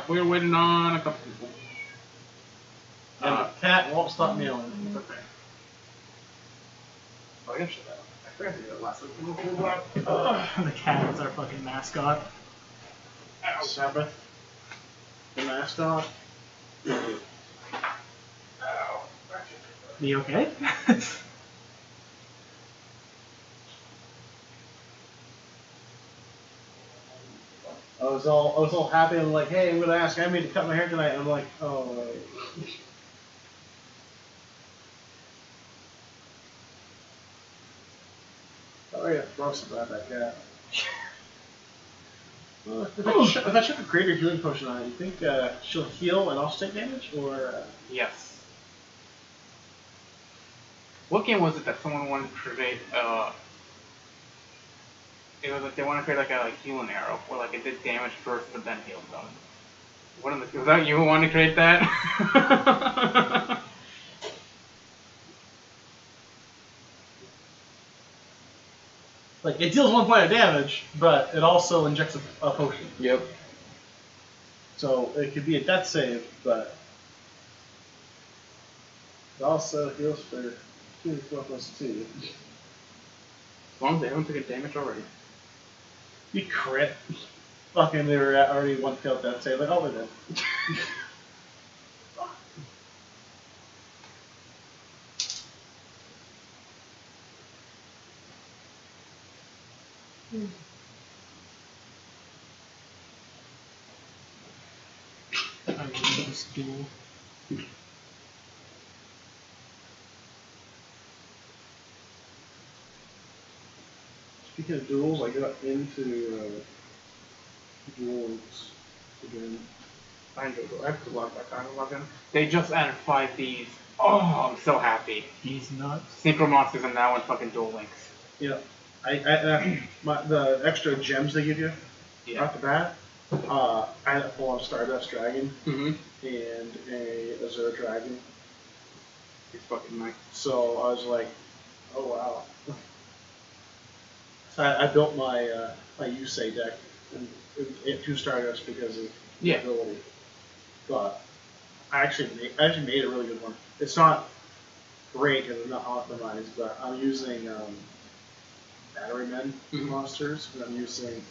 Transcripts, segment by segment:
we're waiting on a couple people. And the cat won't stop meowing. It's okay. Oh, I gotta shut that up. I forgot to do that last week. The cat is our fucking mascot. Ow. Sabbath. The mascot. Ow. You okay? I was all happy. I'm like, hey, I'm gonna ask Emmy to cut my hair tonight. And I'm like, oh wait. Oh yeah, gross about that cat. Well, if I chuck a greater healing potion on it, you think she'll heal and also take damage, or? Yes. What game was it that someone wanted to create? It was like they wanted to create like a healing arrow, where like it did damage first, but then healed them. Was that you who wanted to create that? Like, it deals 1 point of damage, but it also injects a potion. Yep. So it could be a death save, but it also heals for 2 to 4 plus 2. As long as they haven't taken damage already. You crit. Fucking, they were already 1 failed death save. Like, oh, they did. I need this duel. Speaking of duels, I got into duels again. I have to log back on and log in. They just added 5 Ds. Oh, I'm so happy. He's nuts. Synchro monsters are now in fucking Duel Links. Yeah. The extra gems they give you off the bat, I had a full-on Stardust Dragon and a Azure Dragon. He's fucking nice. So I was like, oh wow. So I built my my Yusei deck and it 2 Stardust because of the ability. But I actually made a really good one. It's not great because it's not optimized, but I'm using Battery Men monsters, and I'm using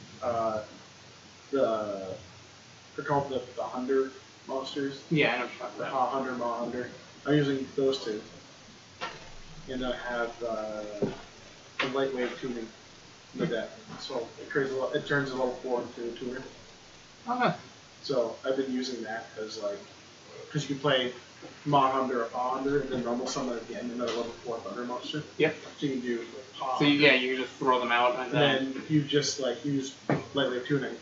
they're called the Hunter monsters. Yeah, I know that. Hunter, Hunter. I'm using those 2, and I have a lightweight tuning in the deck, so it turns a level 4 into a tuner. Okay. So I've been using that because you can play Hunter or Hunter, and then normal summon at the end another level 4 Thunder monster. Yep. So you can do. So you just throw them out and then you just use lightweight tuning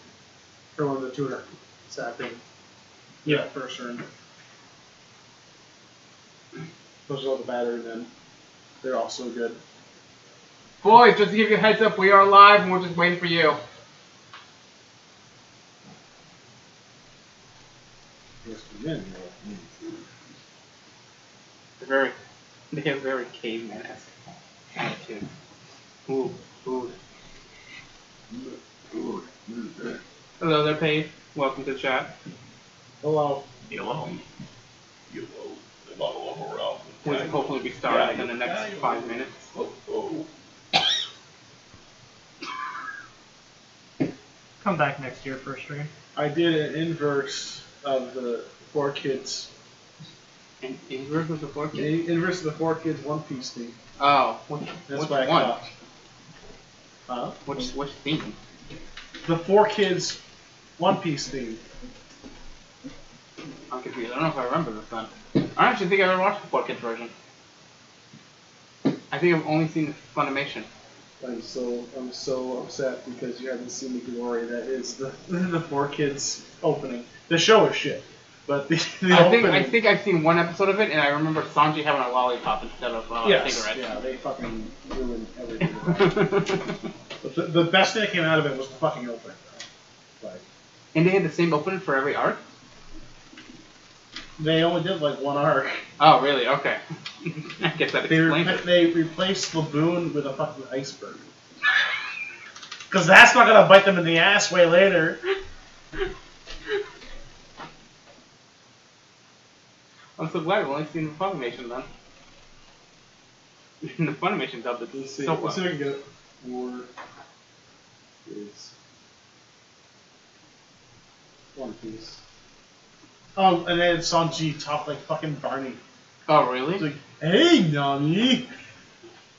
for one of the tuner sapping. Yeah, first turn. Those are all the battery men. They're also good. Boys, just to give you a heads up, we are live and we're just waiting for you. Yes, we win. They have very caveman-esque attitude. Ooh, food. Hello there, Paige. Welcome to the chat. Hello. Hello. We'll hopefully be starting in the next 5 minutes. Come back next year for a stream. I did an inverse of the 4 kids. An inverse of the 4 kids? Inverse of the 4 kids One Piece theme. Oh, That's which what I one? caught. Huh? Which theme? The 4 kids One Piece theme. I'm confused. I don't know if I remember this then. I actually think I ever watched the 4 kids version. I think I've only seen the Funimation. I'm so upset because you haven't seen the glory that is the 4 kids opening. The show is shit, but the opening. I think I've seen 1 episode of it, and I remember Sanji having a lollipop instead of a cigarette. Yeah, they fucking ruined everything. But the best thing that came out of it was the fucking opening. Like, and they had the same opening for every arc? They only did like 1 arc. Oh, really? Okay. I guess that explains it. They replaced Laboon with a fucking iceberg. Because that's not going to bite them in the ass way later. I'm so glad we've only seen the Funimation then. The Funimation dubbed it Let's see. so well. Let's see if I can get it. War is One Piece. Oh, and then Sanji talked like fucking Barney. Oh, really? He's like, hey, Nami!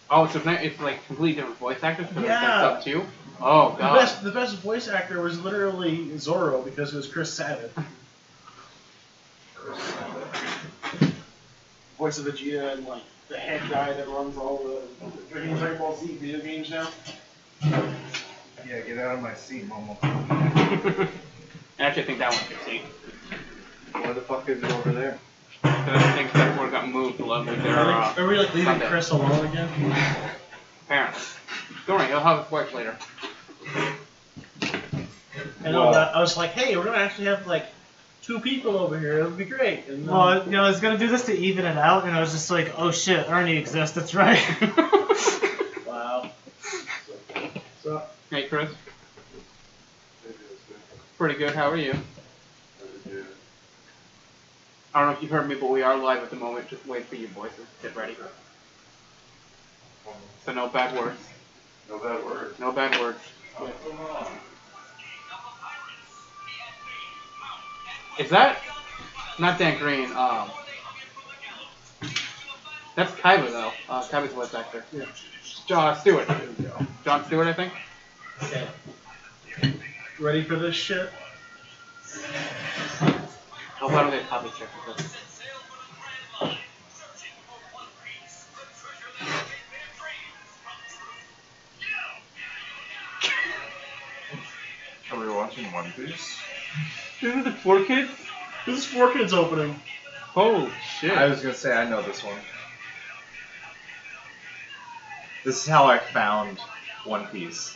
Oh, so it's like completely different voice actors for Yeah. stuff too? Oh, God. The best voice actor was literally Zoro because it was Chris Sabat. Voice of Vegeta and like the head guy that runs all the Dragon Ball Z video games now. Yeah, get out of my seat, Momo. Actually, I think that one's 16. Why the fuck is it over there? I think that one got moved along with their, Are we like leaving Sunday. Chris alone again? Apparently. Don't worry, he'll have his wife later. I know that. I was like, hey, we're gonna actually have like 2 people over here. It'll be great. And, Well, you know, I was gonna do this to even it out, and I was just like, oh shit, Ernie exists. That's right. wow. So, Hey, Chris. Pretty good. How are you? I don't know if you've heard me, but we are live at the moment. Just wait for your voices. Get ready. So no bad words. No bad word. No bad words. Is that not Dan Green? That's Kaiba though. Kaiba's voice actor. yeah. John Stewart. John Stewart, I think. Okay. Ready for this shit? Oh, why don't they copy check this? Are we watching One Piece? This is the 4Kids? This is 4Kids opening. Holy shit. I was gonna say I know this one. This is how I found One Piece.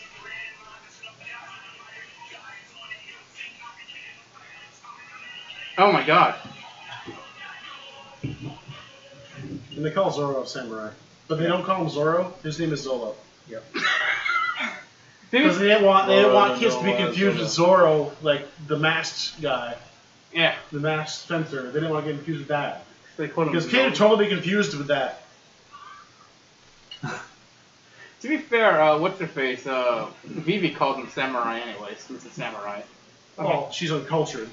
Oh my god. And they call Zoro a samurai. But they don't call him Zoro. His name is Zolo. Yep. Because they didn't want kids to be confused with Zoro, like the masked guy, Yeah. the masked fencer. They didn't want to get confused with that. They called him Because kids are Zoro. totally confused with that. To be fair, what's her face? Vivi called him Samurai anyways. Mrs. Samurai. Oh, she's uncultured.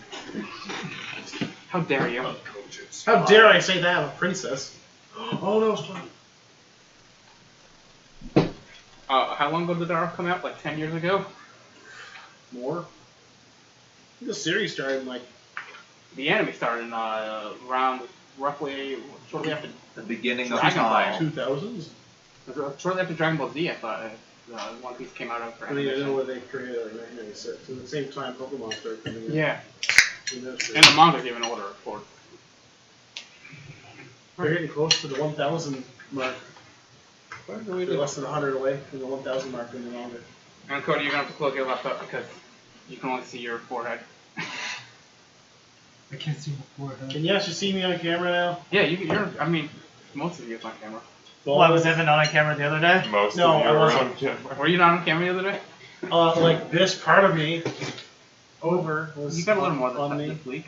How dare you? How dare I say that? I'm a princess. Oh no, it's fine. How long ago did that come out? Like 10 years ago? More? I think the series started in like The anime started in, around roughly shortly after The beginning of Dragon Ball. time. 2000s. shortly after Dragon Ball Z. I thought One Piece came out for I mean, I animation. know what they created like 1996. So at the same time, Pokemon started coming in. Yeah, In those and the manga's even older, of course. We're getting close to the 1,000 mark. Where do We're we do? less than 100 away from the 1,000 mark any longer. And Cody, you're gonna have to close your laptop because you can only see your forehead. I can't see my forehead. Can you actually see me on camera now? Yeah, you're. I mean, most of you is on camera. Well, I was Evan not on camera the other day. Most No, of you I are wasn't. on camera. Were you not on camera the other day? Like this part of me over was You got a little more than on that me. this week.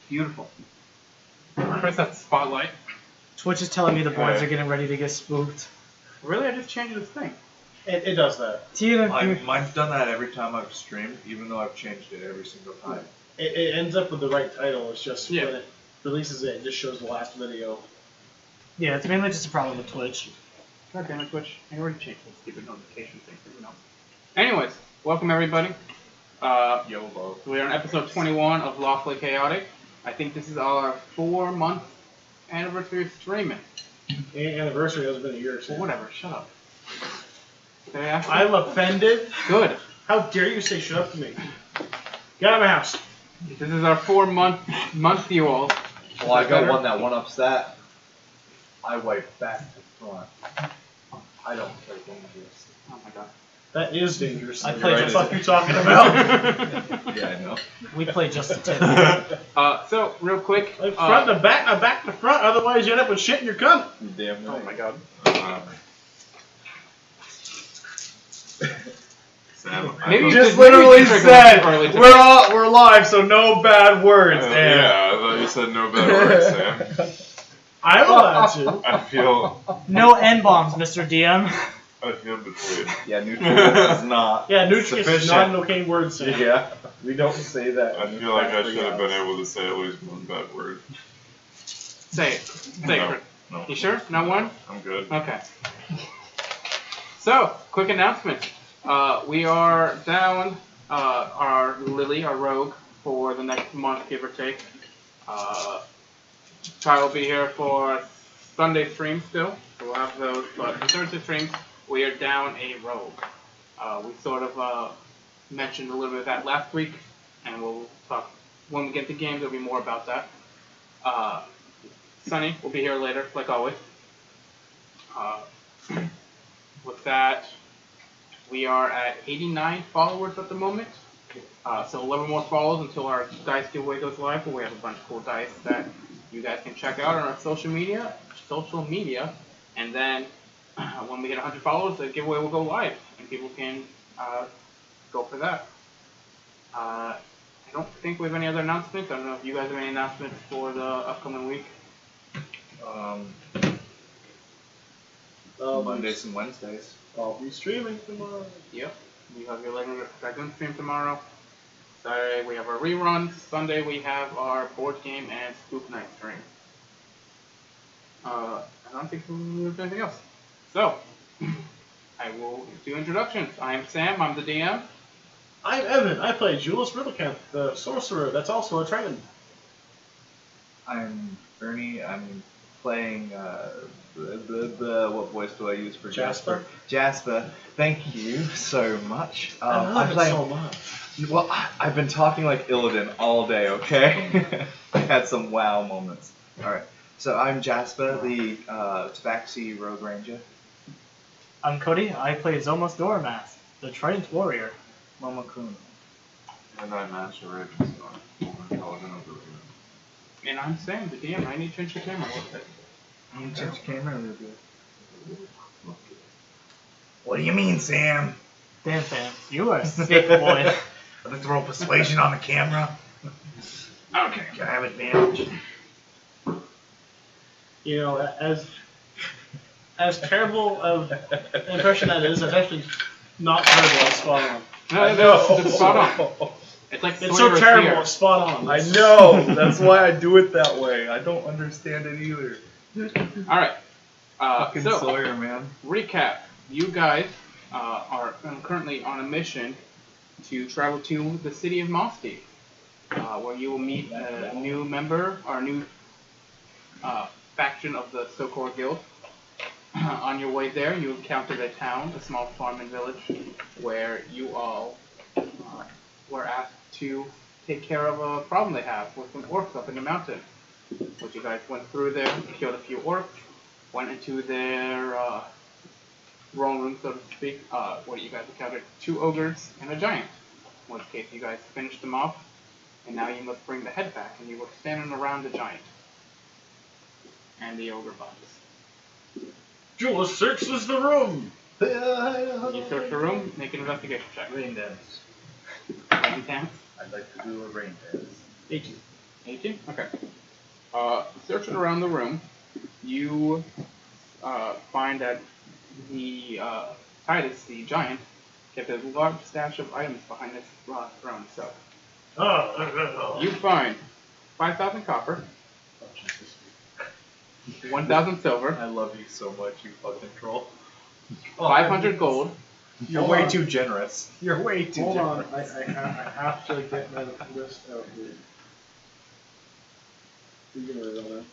Beautiful. Chris, that's the spotlight. Twitch is telling me the boys Right. are getting ready to get spooked. Really? I just changed this thing. It does that. Tina, Mine's done that every time I've streamed, even though I've changed it every single time. It ends up with the right title. It's just Yeah. when it releases it just shows the last video. yeah, it's mainly just a problem with Twitch. God damn it, Twitch. I already changed the stupid notification thing. No. Anyways, welcome everybody. YOLO. We are on episode 21 of Lawfully Chaotic. I think this is our 4-month anniversary of streaming. Anniversary hasn't been a year or so. Well, whatever, shut up. Did I ask you? I'm offended. Good. How dare you say shut up to me? Get out of my house. This is our 4-month duel. Well, I got one that one-ups that. I wipe back to front. I don't play dangerous. Oh my god. That is dangerous. I What played the just- fuck you talking about? Yeah, I know. We play just a tip. So, real quick. Like front to back, not back to front. Otherwise, you end up with shit in your cunt. You're damn right. Oh my god. Sam. Maybe Just maybe literally just said early today. we're live, so no bad words. Yeah, I thought you said no bad words, Sam. I'm allowed to. I feel No N-bombs, Mr. DM. betrayed. Yeah, nutritious is not. Yeah, nutritious is not an sufficient. okay word, Sam. Yeah, we don't say that. I feel like I should have been able to say at least one bad word. Say it. Say No. it. No, You sure? Not one? I'm good. Okay. So, quick announcement. We are down our Lily, our rogue, for the next month, give or take. Ty will be here for Sunday streams still, so we'll have those. But for Thursday streams, we are down a rogue. We sort of mentioned a little bit of that last week, and we'll talk when we get to games. There'll be more about that. Sunny will be here later, like always. With that, we are at 89 followers at the moment. So 11 more follows until our dice giveaway goes live. But we have a bunch of cool dice that you guys can check out on our social media. And then when we hit 100 followers, the giveaway will go live, and people can go for that. I don't think we have any other announcements. I don't know if you guys have any announcements for the upcoming week. Mondays and Wednesdays. I'll be streaming tomorrow. Yep. You have your regular stream tomorrow. Saturday we have our reruns. Sunday we have our board game and spook night stream. I don't think there's anything else. So, I will do introductions. I am Sam. I'm the DM. I'm Evan. I play Julius Riddlecamp, the sorcerer that's also a Triton. I'm Ernie. I'm playing what voice do I use for Jasper? Jasper. Thank you so much. I love it so much. Well, I've been talking like Illidan all day. Okay, I had some wow moments. All right, so I'm Jasper, the Tabaxi Rogue Ranger. I'm Cody. I play Zomos Doramath, the Trident Warrior. Momokuno. And I'm Master Raven. And I'm Sam, the DM. I need to change the camera a little bit. You change the camera a little bit. What do you mean, Sam? Damn, Sam. You are a sick boy. I'd like to roll persuasion on the camera. Okay, can I have advantage? You know, as terrible of an impression that is, that's actually not terrible. It's spot on. No, it's spot on. It's like It's so terrible. It's spot on. I know. That's why I do it that way. I don't understand it either. All right. Fucking So, Sawyer, man. recap. You guys are currently on a mission to travel to the city of Mosti, where you will meet a new member or a new faction of the Sokor Guild. On your way there, you encountered a town, a small farm and village, where you all were asked to take care of a problem they have with some orcs up in the mountain. Which you guys went through there, killed a few orcs, went into their throne room, so to speak, where you guys encountered 2 ogres and a giant. In which case you guys finished them off, and now you must bring the head back, and you were standing around the giant. And the ogre bodies. Julius searches the room. You search the room, make an investigation check. Rain dance. Rain dance. I'd like to do a rain dance. 18. 18? Okay. Searching around the room, you find that the Titus, the giant, kept a large stash of items behind his throne. So, you find 5,000 copper, 1,000 silver, I love you so much, you fucking troll. 500 gold. You're way too generous. You're way too Hold on. generous. I have to get my list out here. You can write on that.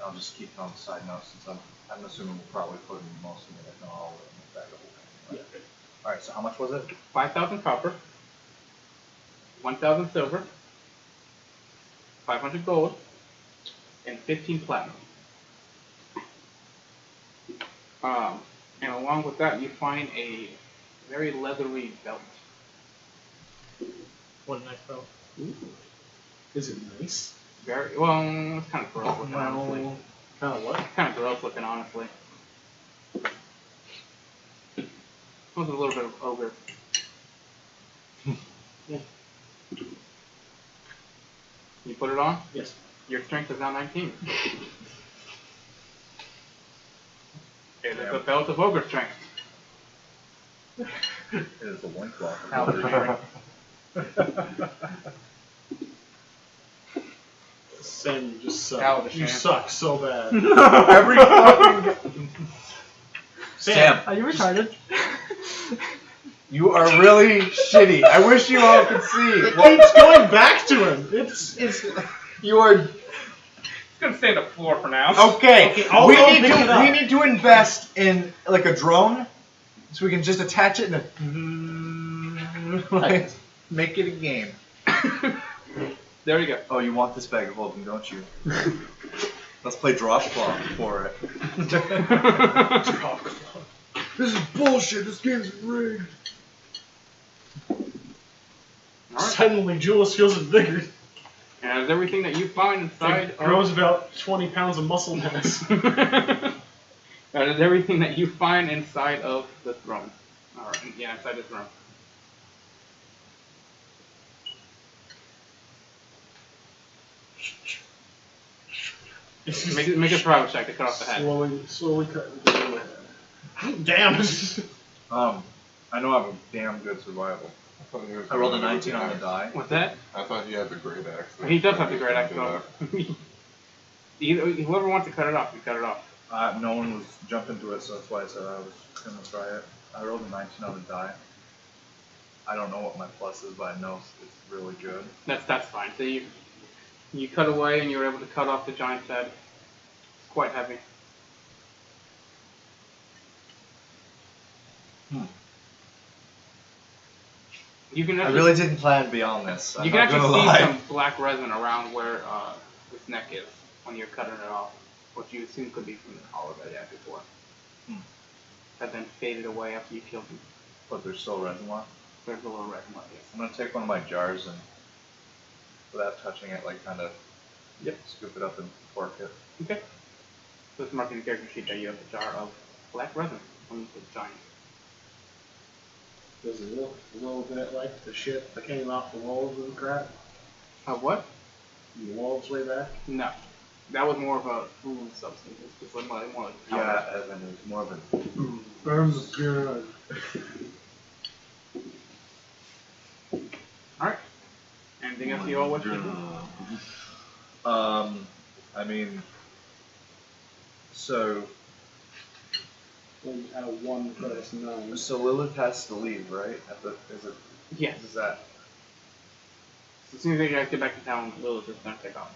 I'll just keep it on the side notes since I'm assuming we'll probably put in most of it, if not all of it, in the back of the whole thing. Yeah. Alright, so how much was it? 5,000 copper, 1,000 silver, 500 gold, and 15 platinum. And along with that, you find a very leathery belt. What a nice belt. Is it nice? Very well. It's kind of gross looking, honestly. Kind of what? Kind of gross looking, honestly. With a little bit of ogre. Yeah. You put it on? Yes. Your strength is now 19. It is a belt of ogre strength. It is a loincloth. Paladin strength. Sam, you just suck. Paladin You strength. suck so bad. Every fucking Sam, Are you retarded? you are really shitty. I wish you all could see. It keeps going back to him. It's You are It's gonna stay on the floor for now. okay. I'll we go need pick it up. we need to invest in like a drone, so we can just attach it and like, make it a game. There you go. Oh, you want this bag of holding, don't you? Let's play drop claw for it. This is bullshit. This game's rigged. Alright. Suddenly Julius feels invigorated. And as everything that you find inside It grows about 20 pounds of muscle mass. That is everything that you find inside of the throne. Alright, yeah, inside the throne. Make a survival check to cut off the head. Slowly cut the head. Damn. I know I have a damn good survival. I rolled a 19 on the die. What's that? I thought he had the great axe. He does have the great axe. Though. Whoever wants to cut it off, you cut it off. No one was jumping to it, so that's why I said I was gonna try it. I rolled a 19 on the die. I don't know what my plus is, but I know it's really good. That's fine. So you cut away and you were able to cut off the giant's head. It's quite heavy. You can I actually, really didn't plan beyond this. I'm you can not actually gonna see lie. some black resin around where his neck is when you're cutting it off, which you assume could be from the collar that he had before. That then faded away after you killed him. But there's still resin left. There's a little resin left, yes. I'm gonna take one of my jars and, without touching it, like kind of scoop it up and fork it. Okay. So it's marking the character sheet that you have a jar of black resin from the giant. Does it look a little bit like the shit that came off the walls and crap? What? The walls way back? No. That was more of a food substance. It's just like more like Yeah, powder. and then it was more of a. Oh god. Alright. Anything else you all wish to do? I mean, so When you have 1 plus 9. so Lilith has to leave, right? Is it? Yes. Is that? As soon as you guys get back to town, Lilith is going to take off.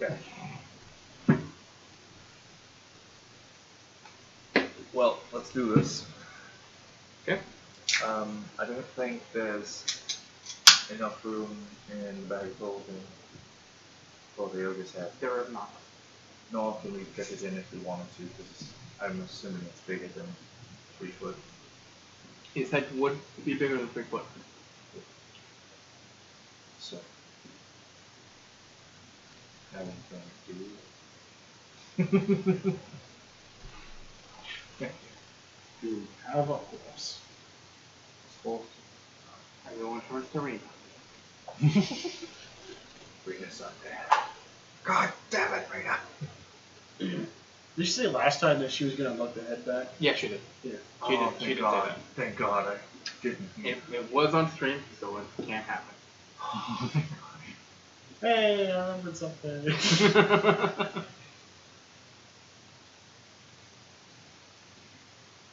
Okay. Well, let's do this. Okay. I don't think there's enough room in the bag of holding for the ogre's head. There is not. Nor can we get it in if we wanted to, because I'm assuming it's bigger than 3 foot. His head would be bigger than 3 foot. So, having to do. You have a horse. Everyone turns to Rena. Rena's up there. God damn it, Rena! Did you say last time that she was gonna look the head back? Yeah, she did. Yeah. She Oh, did say thank God. that. Thank God I didn't. It was on stream, so it can't happen. Hey, I remembered something.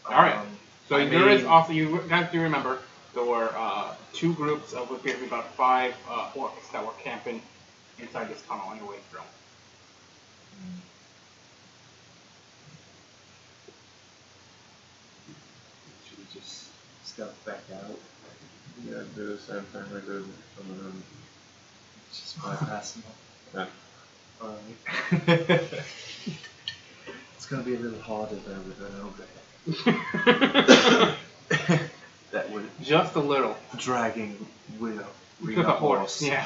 Alright. So I there is mean- also, you guys do remember, there were 2 groups of what appear to be about 5 orcs that were camping inside this tunnel on your way through. Should we just step back out? Yeah, do the same thing we did some of them. Just bypass them? Yeah. Alright. It's gonna be a little harder though with an ogre. That would Just a little. dragging with a With a horse, yeah.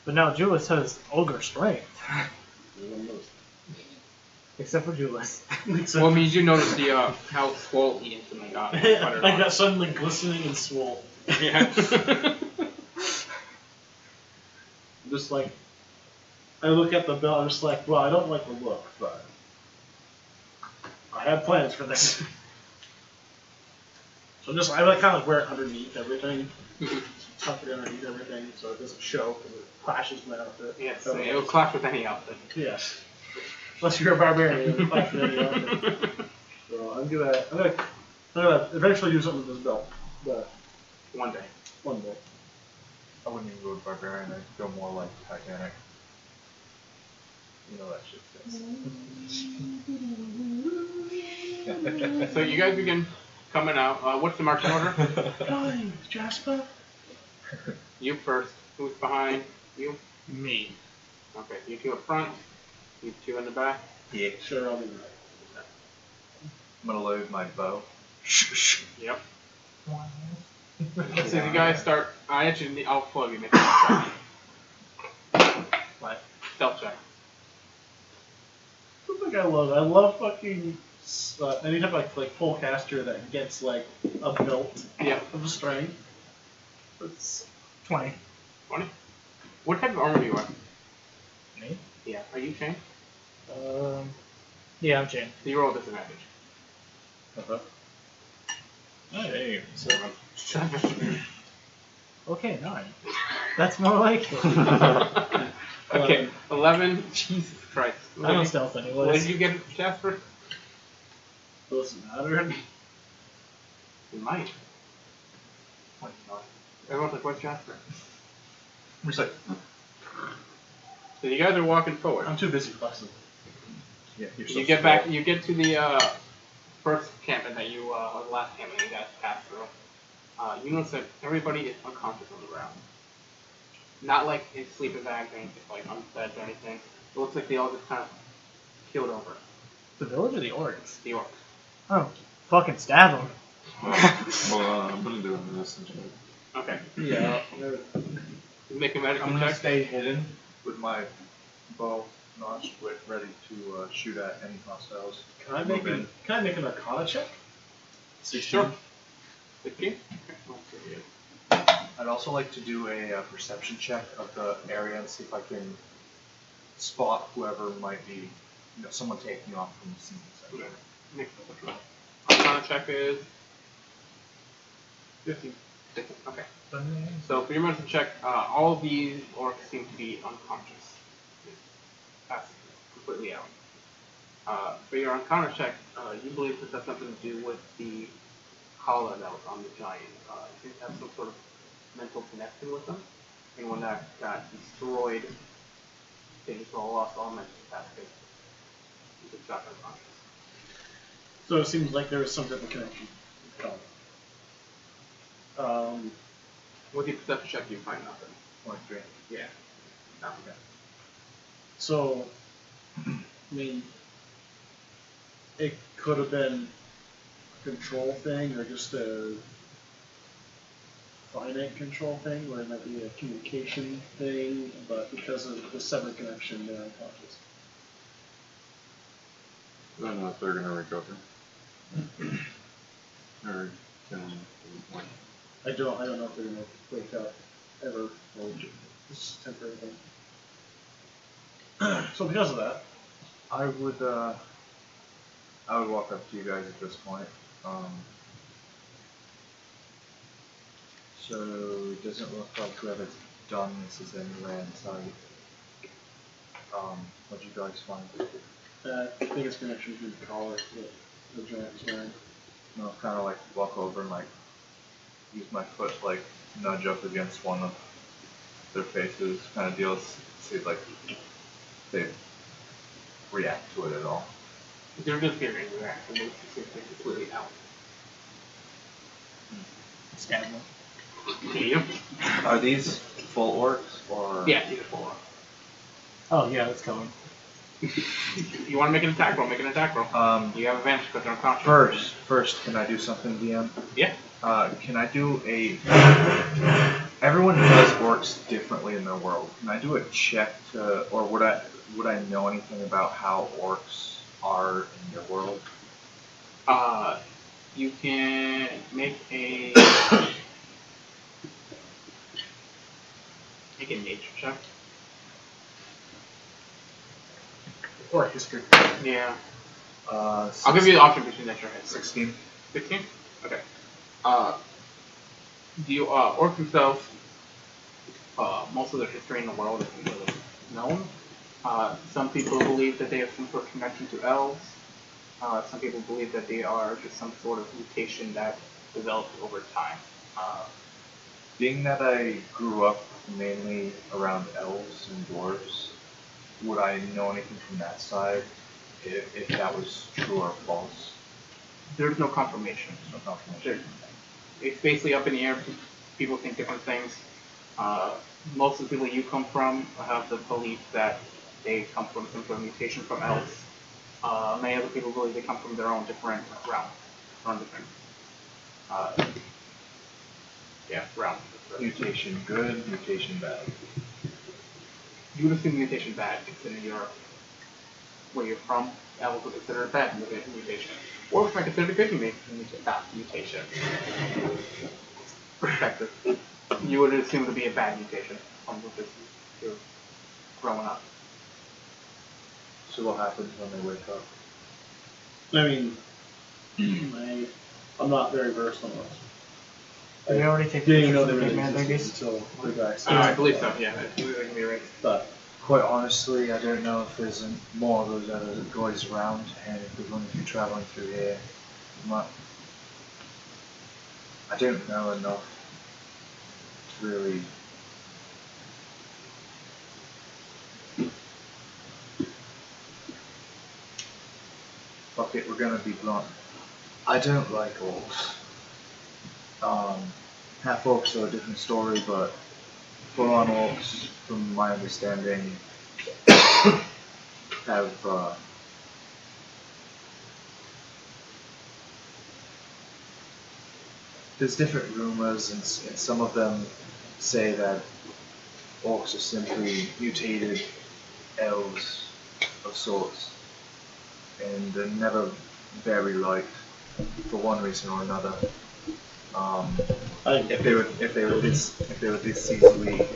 But now Julius has ogre strength. Except for Julius. Well, I mean, you notice the how swole he instantly got. I got suddenly glistening and swole. Yeah. Just like, I look at the belt, I'm just like, well, I don't like the look, but I had plans for this. So just, I like kind of wear it underneath everything. Tuck it underneath everything so it doesn't show because it clashes my outfit. Yes, it will clash with any outfit. Yes. Unless you're a barbarian, it will clash with any outfit. So I'm gonna eventually do something with this belt, but One day. one day. I wouldn't even go with barbarian. I'd go more like Titanic. You know that shit fits. So you guys begin coming out. What's the marching order? Fine, Jasper. You first. Who's behind you? Me. Okay, you two up front. You two in the back. Yeah. Sure, I'll be right. I'm gonna load my bow. Yep. So you guys start. I'll plug you. Make a stealth check. What? Stealth check. Something I love fucking anytime like full caster that gets like a belt Yeah. of strength. It's 20. 20. What type of armor do you wear? Me? Yeah. Are you chained? Yeah, I'm chained. So you roll disadvantage. Shame. 7. Okay, 9. That's more like it. Okay. 11. Jesus Christ. I don't stealth What anyways. did you get, Jasper? Doesn't matter. You might. Everyone's like, what's Jasper? I'm just like, So you guys are walking forward. I'm too busy flexing. yeah, you're so You get small. back. You get to the first camping that you, or the last camping that you guys passed through. You notice that everybody is unconscious on the ground. Not like in sleeping bags or anything, like on beds or anything. It looks like they all just kind of keeled over. The village or the orcs? The orcs. Oh, fucking stab them. Well, I'm gonna do a medicine check. Okay. Yeah. Make a medical I'm gonna check. stay hidden with my bow notched with ready to shoot at any hostiles. Can I make an Arcana check? 16. Sure. 15? Okay. Let's see here. I'd also like to do a perception check of the area and see if I can spot whoever might be, someone taking off from the scene. Okay. Make a Arcana check is 15. 15. Okay. So for your medicine check, all of these orcs seem to be unconscious. Passed completely out. For your Arcana check, you believe this has something to do with the collar that was on the giant. It seems to have some sort of mental connection with them. And when that got destroyed, they just all lost all mental capacity. You just got unconscious. So it seems like there was some type of connection. With your perception check, you find nothing. 23. Yeah. Nothing. So, I mean, it could have been a control thing or just a finite control thing, or it might be a communication thing, but because of the severed connection, they're unconscious. I don't know if they're gonna recover. Or can like I don't know if they're gonna wake up ever, or this is a temporary thing. So because of that, I would walk up to you guys at this point. So it doesn't look like whoever's done this is anywhere in sight. What'd you guys find? I think it's connection to the collar that the giant's wearing. No, kind of like walk over and like use my foot like nudge up against one of their faces, kind of deal. See if like they react to it at all. They're just getting reaction. They seem to be completely out. Stab them. Yeah. Are these full orcs or? Yeah, these are 4. Oh, yeah, let's kill them. You want to make an attack roll? Make an attack roll. You have advantage because they're unconscious. First, can I do something, DM? Yeah. Can I do a everyone does orcs differently in their world. Can I do a check to, or would I know anything about how orcs are in your world? You can make a nature check. Or history. Yeah. 16. I'll give you the option between nature and history. 16. 15? Okay. Orcs themselves, most of their history in the world isn't really known. Some people believe that they have some sort of connection to elves. Some people believe that they are just some sort of mutation that developed over time. Being that I grew up mainly around elves and dwarves, would I know anything from that side if that was true or false? There's no confirmation. No confirmation. It's basically up in the air. People think different things. Most of the people you come from have the belief that they come from some sort of mutation from elves. Many other people believe they come from their own different realms. Realms. Mutation good, mutation bad. You would assume mutation bad, considering where you're from. Elves would consider it bad mutation. Or if I consider it good mutation. Perspective. You would assume to be a bad mutation from what you're growing up. So what happens when they wake up? I mean, I'm not very versed on this. Did you already take Didn't even know pictures they of were the big man babies? until the guy I believe so, yeah. I believe they can be right. But Quite honestly, I don't know if there's more of those other guys around, and if we're going to be traveling through here, I don't know enough to really. Fuck it, we're gonna be blunt. I don't like orcs. Half orcs are a different story, but full-on orcs, from my understanding, have there's different rumors, and some of them say that orcs are simply mutated elves of sorts, and they're never very liked for one reason or another. If they were this easily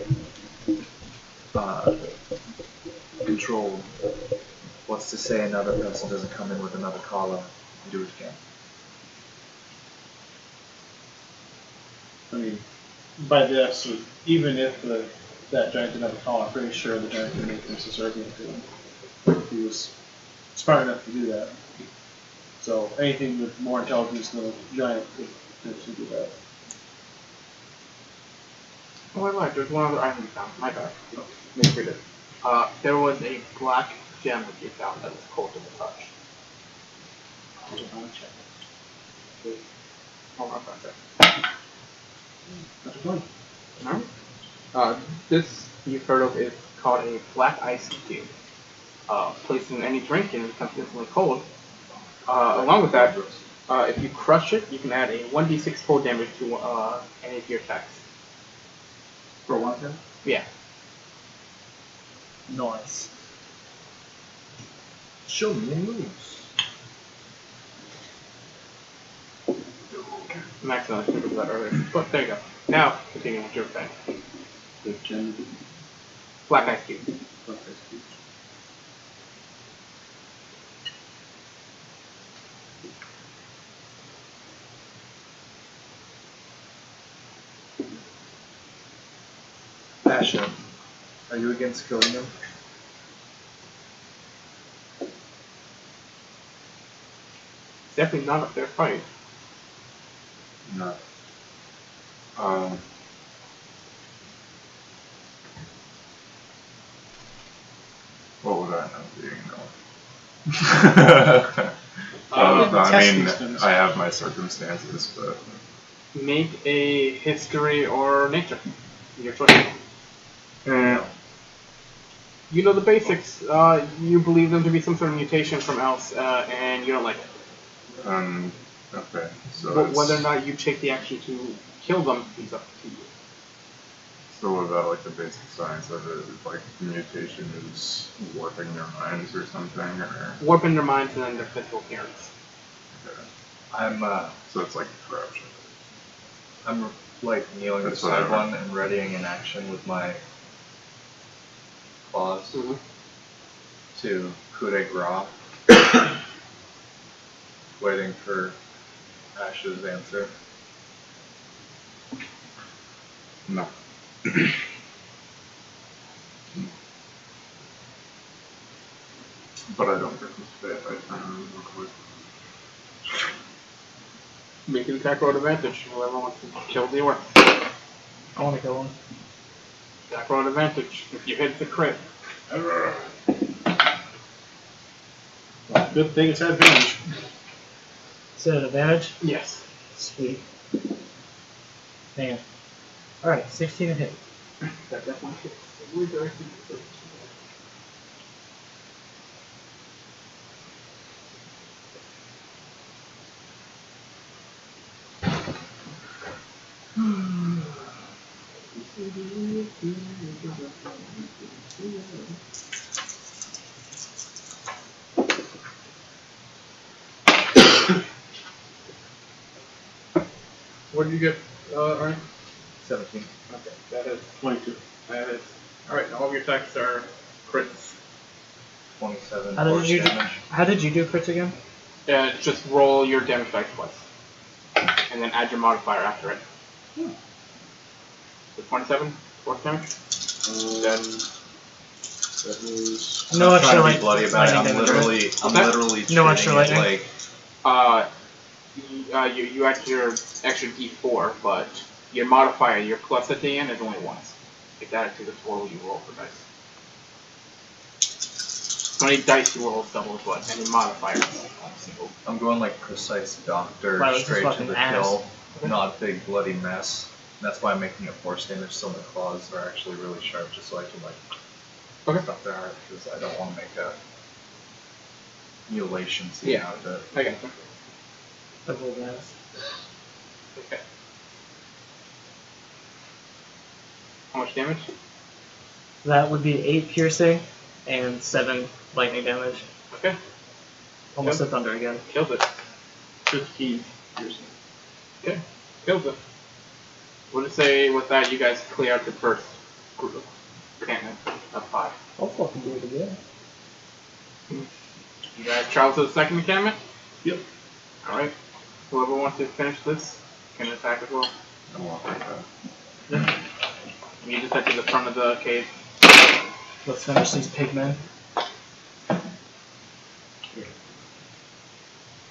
controlled, what's to say another person doesn't come in with another collar and do it again? I mean, by this, even if that giant didn't have a collar, I'm pretty sure the giant could make him subservient to him. If he was smart enough to do that. So anything with more intelligence than a giant could potentially do that. Oh, wait, there's one other item you found. My bad. Make sure this. There was a black gem that you found that was cold to the touch. I'll check. Hold on for a second. That's fun. Alright. This you've heard of is called a black ice cube. Placed in any drink and it becomes instantly cold. Along with that, if you crush it, you can add a 1d6 cold damage to any of your attacks. For one thing? Yeah. Nice. Show me your moves. Max, I should have that earlier. But there you go. Now, continuing with your thing. The gem. Black ice cube. Black ice cube. Asher, are you against killing him? Definitely not a fair fight. No. What would I know being no? I mean, I have my circumstances, but Make a history or nature. Your choice. You know the basics. You believe them to be some sort of mutation from else, and you don't like it. okay. So But whether or not you take the action to kill them is up to you. So what about like the basic science of it? Is like mutation is warping their minds or something, or Warping their minds and then their physical appearance. okay. I'm So it's like corruption. I'm like kneeling That's beside whatever. one and readying an action with my claws to coup de grace, waiting for Ash's answer. No. But I don't participate if I turn around real quick. Make an attack roll advantage. Whoever wants to kill the orc. I want to kill him. Attack roll advantage. If you hit the crit. Well, good thing it's advantage. Is it an advantage? Yes. Sweet. Man. Alright, 16 to hit. That definitely hits. Redirecting the What did you get, Arnie? 17. Okay, that is. 22. That is. Alright, all of your attacks are crits. 27 How did force you do? damage. How did you do crits again? Just roll your damage dice twice. And then add your modifier after it. So 27 force damage? That was... No I'm extra trying to light. be bloody about it. lightning I'm damage, right? literally No extra treating it lightning? like You add your extra d4, but your modifier, your plus at the end, is only once. It's added to the total you roll for dice. How many dice you roll is double, but any modifier is single. I'm going like precise doctor, Wow, this is straight to fucking the ass. kill, not big bloody mess. That's why I'm making it force damage so my claws are actually really sharp, just so I can like stuff their heart, because I don't want to make a mutilation scene out of it. Okay. Double advantage. Okay. How much damage? That would be 8 piercing and 7 lightning damage. Okay. Almost Yep. a thunder again. Kills it. 15 piercing. Okay. Kills it. We'll just say with that you guys clear out the first group of cannon of 5. I'll fucking do it again. You guys travel to the second encampment? Yep. Alright. Whoever wants to finish this can attack as well. I'm walking back. You just head to the front of the cave. Let's finish these pigmen.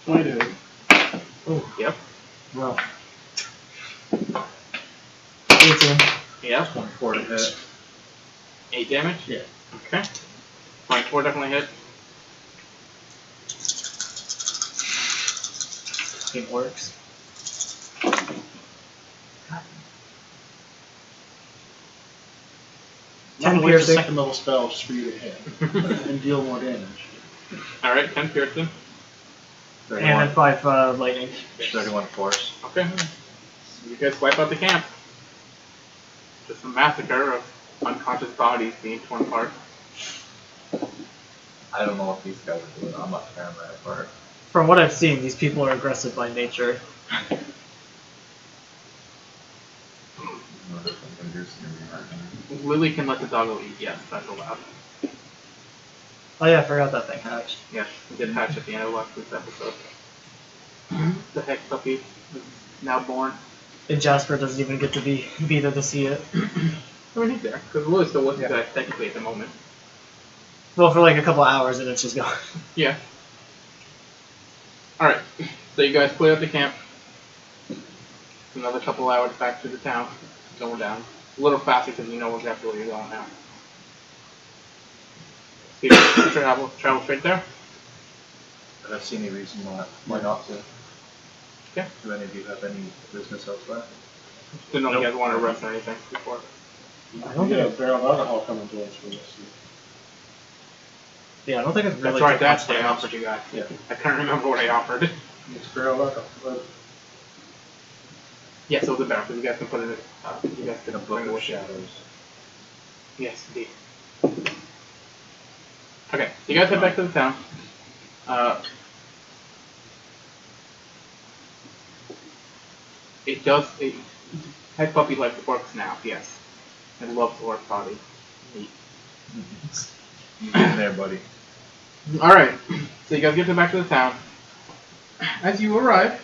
22. Oh, Yep. no. 18. Yep. 24 to hit. 8 damage? Yeah. Okay. 24 definitely hit. It works. Not 10 only a piercing. second level spell just for you to hit and deal more damage. Alright, 10 piercing. 31, And then 5 lightning. 31 force. Okay. So you guys wipe out the camp. Just a massacre of unconscious bodies being torn apart. I don't know what these guys are doing. I'm not tearing that apart. From what I've seen, these people are aggressive by nature. I wonder if I can do something right now. Lily can let the doggo eat, yes, that's allowed. Oh yeah, I forgot that thing hatched. Yes, we did hatch at the end of last week's episode. The hex puppy is now born. And Jasper doesn't even get to be there to see it. I mean, he's there, because Lily still with you guys technically at the moment. Well, for like a couple hours and it's just gone. Yeah. Alright, so you guys clear out the camp. Another couple hours back to the town. Going down. A little faster because you know exactly where you're going now. So you travel straight there? I don't see any reason why not to. Yeah. Do any of you have any business elsewhere? Didn't know if you guys wanted to rest or anything before. I don't get a barrel of alcohol coming to us for this. Yeah, I don't think it's really That's right, took that's much what I damage. offered you guys. Yeah. I couldn't remember what I offered. It's barrel of alcohol. Yeah, so the barrel, because you guys can put it. You guys can In a book bring it of with you. shadows. Yes, indeed. Okay, so you guys head back to the town. It does. Head puppy like orcs now. Yes, it loves orc body meat. You get in there, buddy. All right, so you guys get back to the town. As you arrive,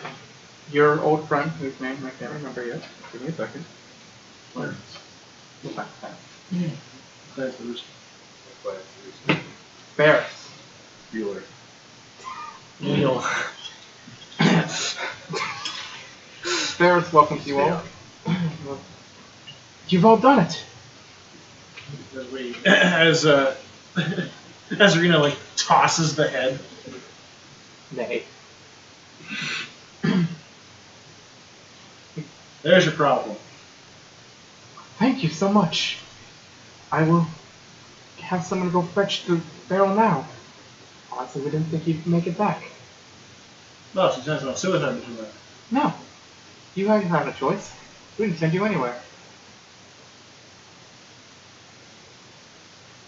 your old friend, whose name I can't remember yet. Give me a second. Clarence. Clarence. Ferris. Bueller. Neil. Ferris welcomes you all. You've all done it. As Rena like tosses the head. Nay. There's your problem. Thank you so much. I will have someone go fetch the barrel now. Honestly, we didn't think you'd make it back. No, she has no suicide mission there. No. You guys have a choice. We didn't send you anywhere.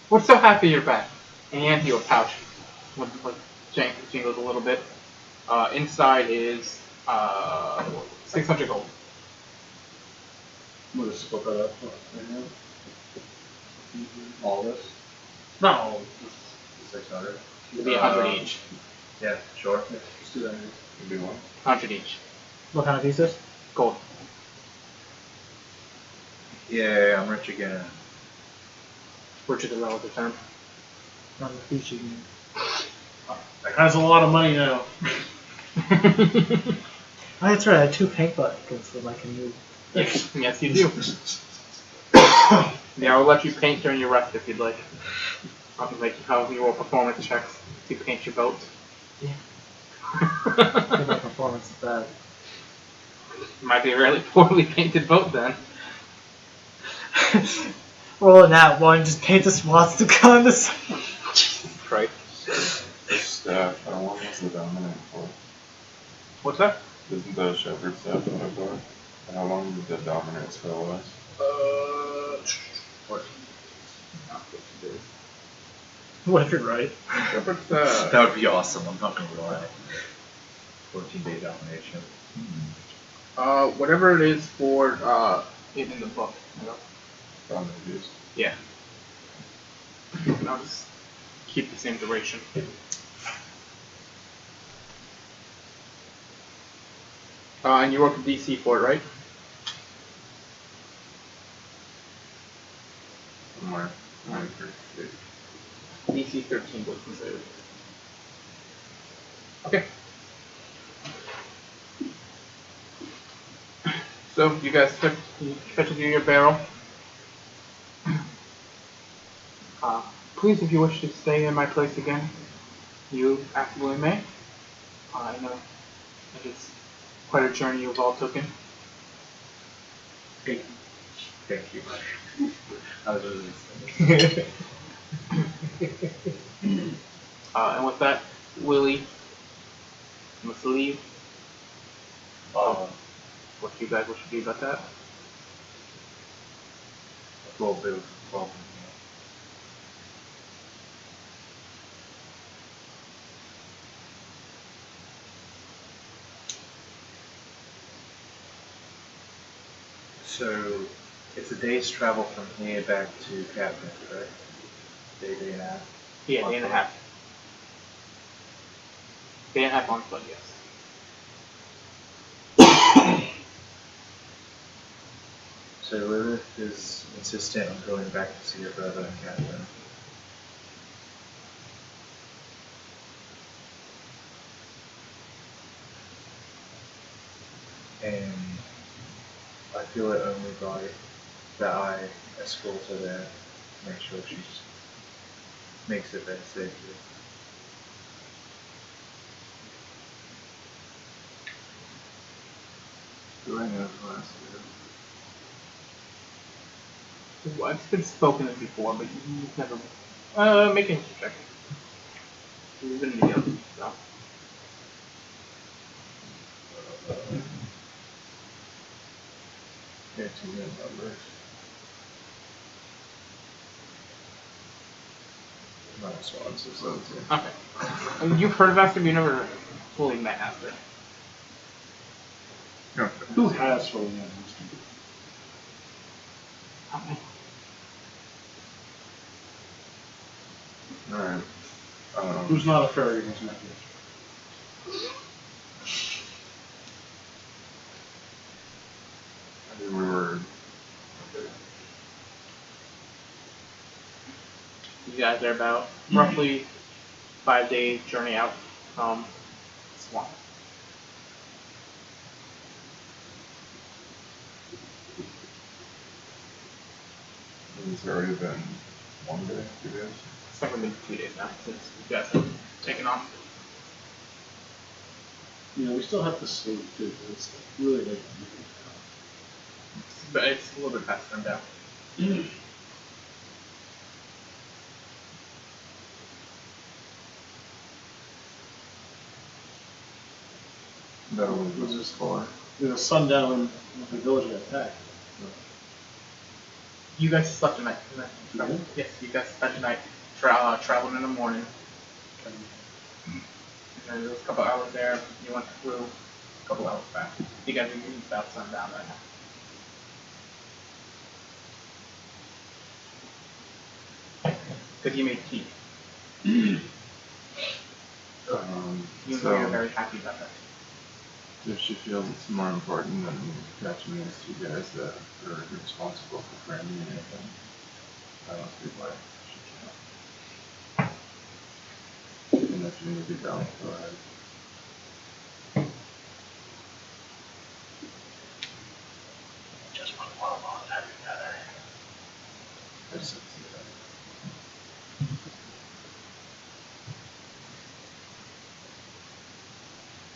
We're so happy you're back. And he hands you a pouch. Jingles a little bit. Inside is 600 gold. We'll just split that up. All this? No. 600. It'll be 100 each. Yeah, sure. Let's do that. Could be one. 100 each. What kind of pieces? Gold. Yeah, I'm rich again. Which is a relative term. Not the Fiji. That guy's a lot of money now. Oh, that's right. I had 2 paint buckets that I can use. Yes, you do. Yeah, I'll let you paint during your rest if you'd like. I'll make you roll performance checks to paint your boat. Yeah. My performance is bad. Might be a really poorly painted boat then. Roll it out one, just paint the swastika on the side. Jesus Christ. The staff, how long was the dominant for? What's that? Isn't the shepherd staff in the door? And how long did the dominant spell last? What if you're right? Shepherd's, That would be awesome, I'm not gonna lie. 14-day domination. whatever it is for, it in the book. You know? Dominant use. Yeah. I'll just keep the same duration. And you work with DC for it, right? Somewhere. 9:30. DC 13 was considered. Okay. So you guys fetch to do your barrel. Please, if you wish to stay in my place again, you absolutely may. I know it is quite a journey you've all taken. Thank you. I was really And with that, Willie must leave. What do you guys wish to do about that? a little bit of a problem. So, it's a day's travel from here back to Catherine, correct? Day and a half? Yeah, day and a half. Day and a half on foot, yes. So Lilith is insistent on going back to see her brother and Catherine. And I feel it only right that I escort her there, make sure she makes it there safely. Do I know the last year? Well, it's been spoken of before, but you've never. Make an history check. You've been together, so. Yeah, 2 minute numbers. My response is those two. Okay. And you've heard of Aster, but you never fully met Aster. Okay. Who has fully met Aster? Okay. Alright. Who's not a fairy and has met you? I mean, we were. You guys are about roughly 5 days journey out from Swamp. It's already been 1 day, 2 days. It's only been 2 days now since you guys have taken off. You know, we still have to sleep too. It's really late. But it's a little bit past sundown. That only was just 4. There's a sundown when the village got attacked. You guys slept a night. Yeah. Yes, you guys spent the night traveling in the morning. And there was a couple hours there. You went through a couple hours back. You guys are using about sundown right now. Because you made tea. You know So, you're very happy about that. if she feels it's more important than catching these 2 guys that are responsible for framing anything, I don't see why she can't. And if you need to go, go ahead. Just put one of all that together. I just don't see that.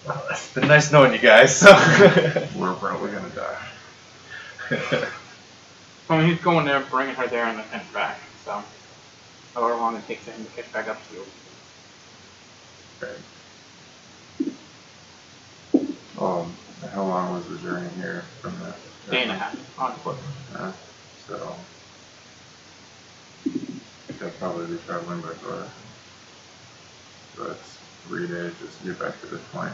Well, it's been nice knowing you guys, so. We're probably gonna die. I mean, he's going there, bringing her there, and then back. So, however long it takes him to catch back up to you. Right. How long was the journey here from the Day and a half on foot. So they'll probably be traveling by car. So that's 3 days just to get back to this point.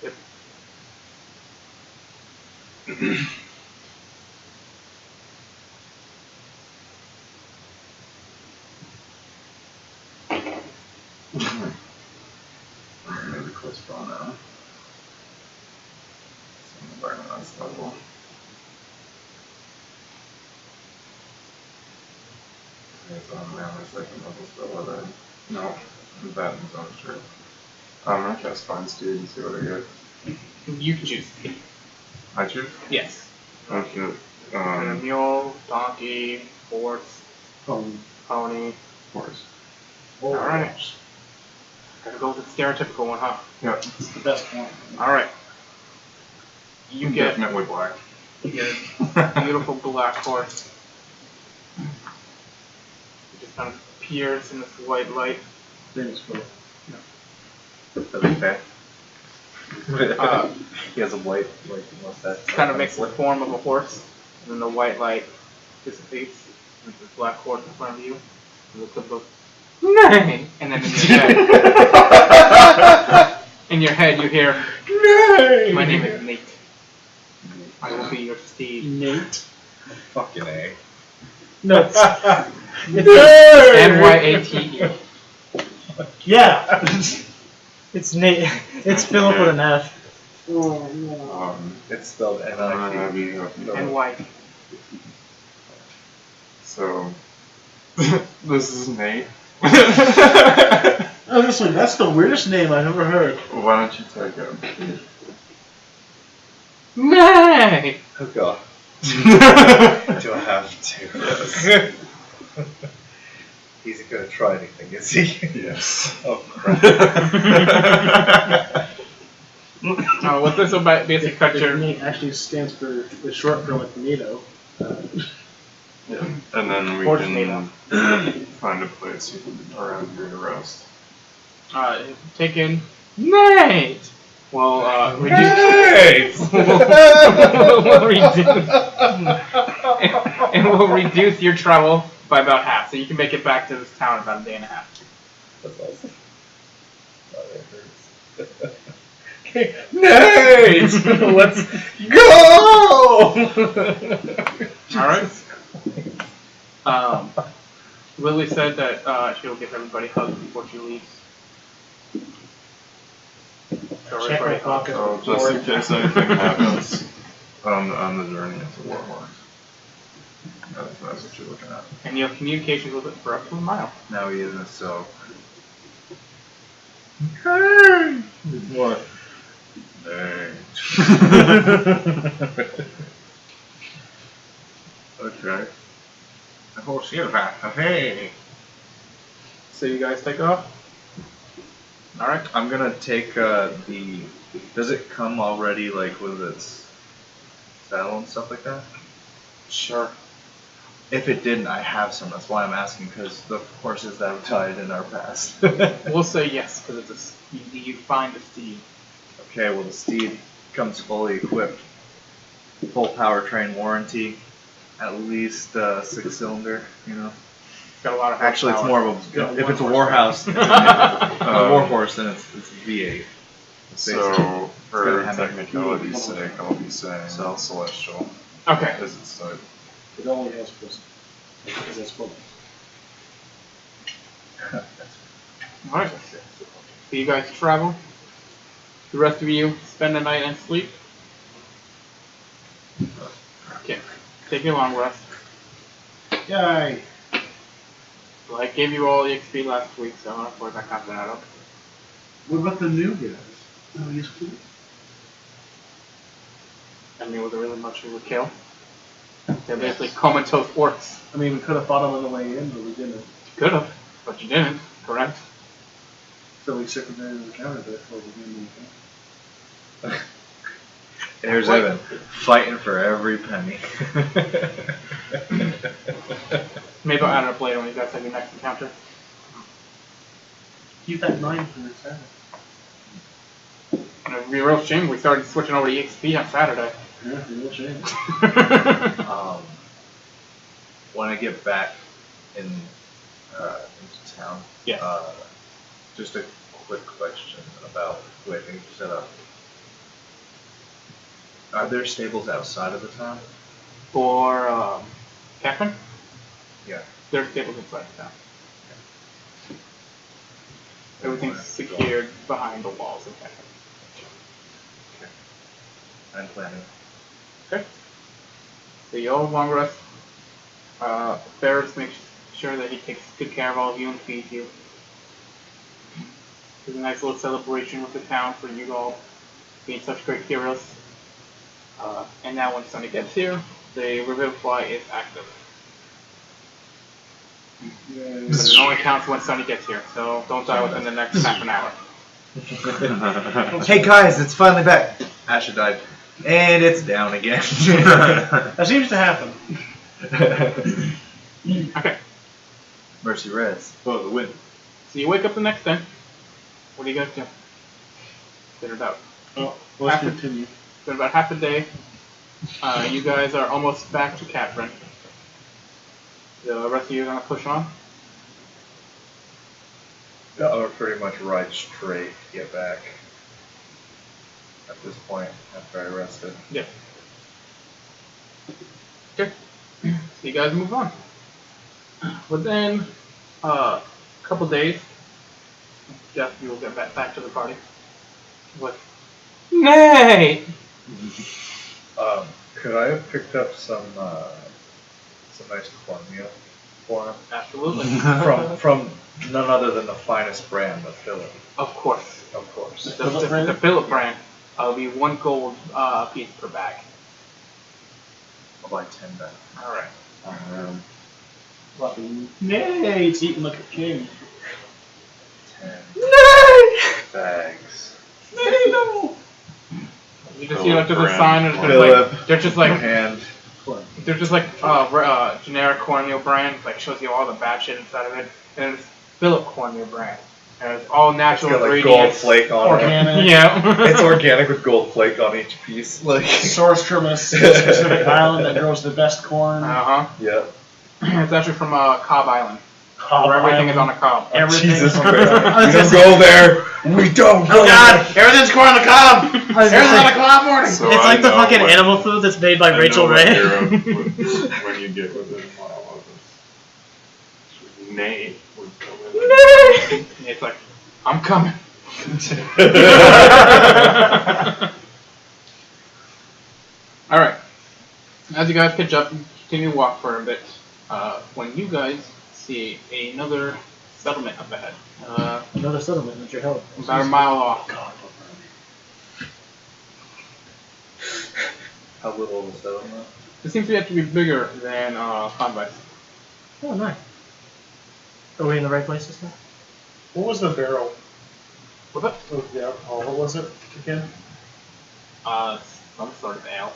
Yep. Maybe postpone now. Some environment level. It's on now, it's like another spell of it. No, that is on sure. I'm gonna cast Find Steed and see what I get. You can choose. I choose? Yes. Okay. And a mule, donkey, horse, pony. Horse. Alright. Gotta go with the stereotypical one, huh? Yep. It's the best one. Alright. You get Definitely black. a beautiful black horse. It just kind of appears in this white light. Famous for Felipe. Uh, He has a white mustache. kind of makes the form of a horse, and then the white light dissipates with this black horse in front of you. You look up, nay! And then in your head you hear, Nay! my name is Nate. I will be your steed. Nate. Fucking A. No, it's N-Y-A-T-E. Yeah. It's Nate. It's Philip with an F. It's spelled I'm gonna N-I-T. have you N-Y. So, this is Nate. honestly, that's the weirdest name I've ever heard. Why don't you take him? Nay! Oh god. Do I have to? Yes. He's gonna try anything, is he? Yes. Oh crap. With this basic The culture, Nate actually stands for, it's short for like NATO. Yeah. And then we Horse can find a place around here to rest. take in Nate! We'll reduce. Nice! we'll reduce. And we'll reduce your travel by about half, so you can make it back to this town in about a day and a half. That's awesome. Oh, that hurts. Okay, nice! Let's go! Alright. Lily said that she'll give everybody hugs before she leaves. So Check my everybody hugs. pocket. So just in case anything happens on the journey, it's a warhorse. That's what you're looking at. And you have communications with it for up to a mile. Now he isn't so. Hey! What? Hey. Okay. The whole silver. Hey. So you guys take off? Alright. I'm gonna take the. Does it come already like with its saddle and stuff like that? Sure. If it didn't, I have some. That's why I'm asking, because the horses that have died in our past. We'll say yes, because it's you find the steed. Okay, well the steed comes fully equipped, full powertrain warranty, at least 6-cylinder. You know. It's got a lot of Actually, it's horsepower. more of a. If it's a warhouse, a warhorse, then it's a V8. So, for gonna have technicality's sake, I'll be saying So- celestial. Okay. Is its type. It only has crystal. Because that's what. Alright. So you guys travel. The rest of you spend the night and sleep. Okay. Take your long rest. Yay! Well, I gave you all the XP last week, so of course I counted that up. What about the new guys? Oh, he's cool. I mean, was it really much of a kill? They're basically comatose orcs. I mean, we could have fought him on the way in, but we didn't. Could have, but you didn't, correct? So we circumvented the counter before we didn't anything. There's Evan, fighting for every penny. Maybe I'll add it up later when you guys have your next encounter. Keep that in mind for Saturday. And it'd be a real shame we started switching over to EXP on Saturday. Yeah, real shame. When I get back into town, Yes. just a quick question about the way things are set up. Are there stables outside of the town? For Catherine, Yeah. there's tables inside the town. Everything's secured behind the walls of Catherine. I'm planning. Okay. So you all have long rest. Ferris makes sure that he takes good care of all of you and feeds you. There's a nice little celebration with the town for you all being such great heroes. And now when Sunny gets here, the Revivify is active. But it only counts when Sunny gets here, so don't die within the next half an hour. Hey guys, it's finally back. Asha died. And it's down again. That seems to happen. Okay, Mercy Reds. Oh, the wind. so you wake up the next day. What do you guys do? Been about Oh, let's After- continue. been about half a day. You guys are almost back to Catherine. The rest of you are gonna push on. Yeah, or pretty much ride straight to get back. At this point, after I rested. Yeah. Okay. So you guys move on. Within a couple days, Jeff, you will get back to the party. What? Nay! Could I have picked up some nice cornmeal for him? Absolutely. from none other than the finest brand, the Philip. Of course. Of course. The Philip brand. Will be 1 gold piece per bag. I'll buy 10 bags. Alright. Nay, it's eating like a king. 10 Nay! bags. Nay, no! You just see like there's a Philip sign and brand. they're just like And they're just like generic cornmeal brand, like shows you all the bad shit inside of it, and it's Philip cornmeal brand. And it's all It's natural got like gold ingredients. flake on it. Organic. Yeah. It's organic with gold flake on each piece. Like Sourced from a specific island that grows the best corn. Uh-huh. yeah. It's actually from Cobb Island. Cobb Where everything Island. is on a cob. Everything Jesus is on Christ. the We don't go there. We don't go Oh God! Everything's going on the cob! I was gonna Everything's say, on a cob morning! So it's I like the know fucking when- animal food that's made by I Rachel know what Ray. hero when you get within a mile of us. Nate would come in. It's like, I'm coming. Alright. As you guys pitch up and continue to walk for a bit, when you guys see another settlement up ahead, Another settlement with your help. about a mile off. How little was that on that? It seems to have to be bigger than Convice. Oh, nice. Are we in the right place this time? What was the barrel What's up? of the alcohol? What was it again? Some sort of ale.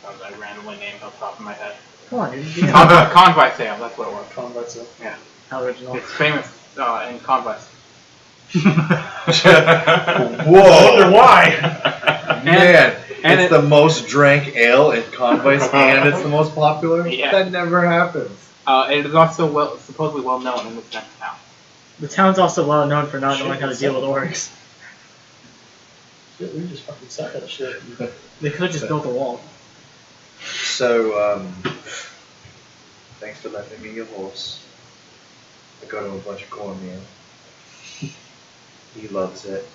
I randomly named off the top of my head. Come on, dude. Convice ale, that's what it was. Convice. Yeah. How original. It's famous in Convice. Whoa! Wonder why? Man, and it's it- the most drank ale in Convice and it's the most popular? Yeah. That never happens. It is also supposedly well known in this next town. The town's also well known for not knowing how to deal with orcs. Shit, we just fucking suck at shit. They could have just built a wall. So, thanks for letting me be a horse. I got him a bunch of cornmeal. He loves it.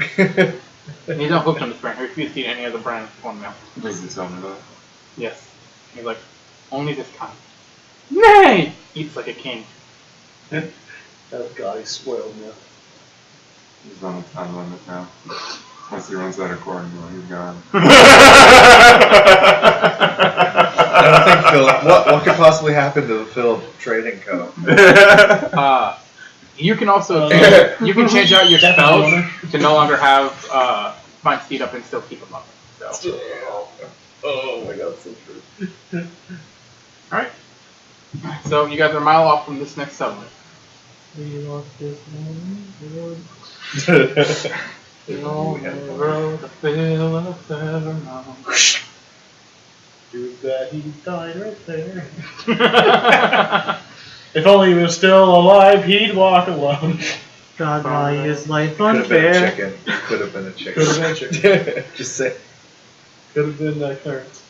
He's not hooked on this brand. He refuses to eat any other brand of cornmeal. Does he tell me that? Yes. He's like, only this kind. Nay! Eats like a king. Oh god, he's spoiled me. He's on a time limit now. Once he runs out of cornmeal, he's gone. I don't think Philip. What could possibly happen to the Philip Trading Co? You can also you can change out your spells to no longer have find speed up and still keep them up. So. Oh my god, so true. Alright. So you guys are a mile off from this next settlement. We lost this one. The only road to fill us ever known. Too bad he died right there. If only he was still alive, he'd walk alone. God, why is life Could have been a unfair? chicken. Could have been a chicken. Could have been a chicken. Just say. Could have been Clarence.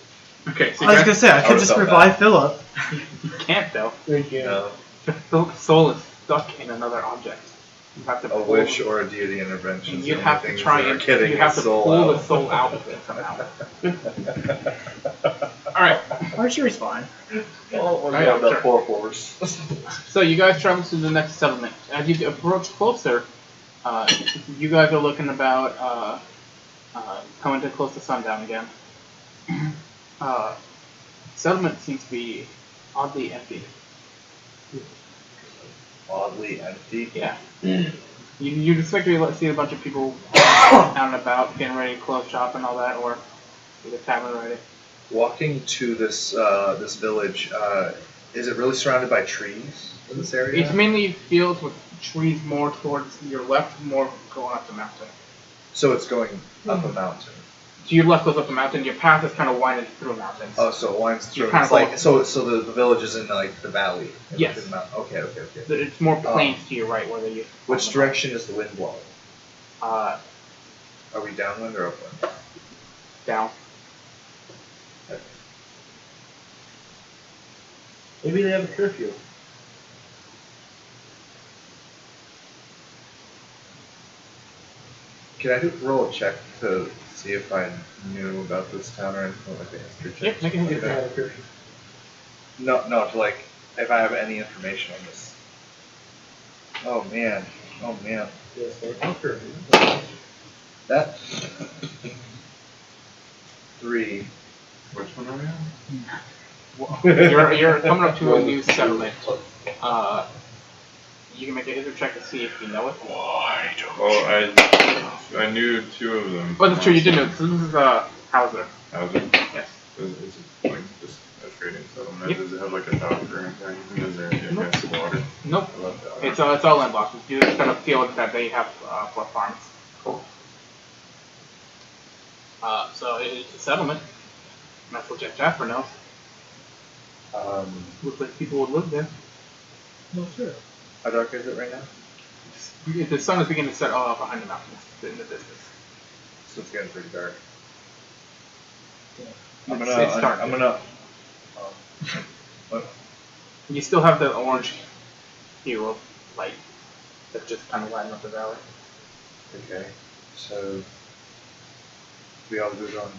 Okay, so I was gonna say, I I could would've just felt revive Philip. you can't though. There you go. No, Philip's soul is stuck in another object. You have to a pull wish or a deity intervention. You have to try and getting you have his to soul pull out. the soul out of it somehow. Alright, Archie was fine. Oh my God, that poor horse. so you guys travel to the next settlement. As you approach closer, you guys are looking about coming to close to sundown again. Settlement seems to be oddly empty. Oddly empty. Yeah. You'd expect to see a bunch of people out and about, getting ready to close shop and all that, or get a tavern ready. Walking to this this village, is it really surrounded by trees in this area? It's mainly fields with trees more towards your left, more going up the mountain. So it's going up a mountain. To your left goes up the mountain, your path is kind of winding through mountains. Oh, so it winds through. You're kind It's of like so the village is in like the valley. Yes. In the mountain. Okay. It's more plains to your right, whether you... Which direction is the wind blowing? Are we downwind or upwind? down. Maybe they have a curfew. Can I roll a check to see if I knew about this town or anything like a history check? Yep, make a history If they check. have a curfew. No, to like if I have any information on this. Oh man. Yes, they have a curfew. That 3. Which one are we on? You're coming up to a new settlement. You can make a history check to see if you know it. Oh, I knew 2 of them. Oh, that's true, you did know. This is Hauser. How's it? Yes. Is it like just a straight trading settlement. Yep. Does it have like a dock or anything? Is there against the water? Nope. I love that. It's all landlocked. You just got a field that they have for farms. Cool. So it's a settlement. That's what Jeff Jasper knows. Looks like people would live there. No, sure. How dark is it right now? The sun is beginning to set all behind the mountains in the distance. So it's getting pretty dark. It's dark. I'm gonna. You still have the orange hue of light that's just kind of lighting up the valley. Okay. So we all good on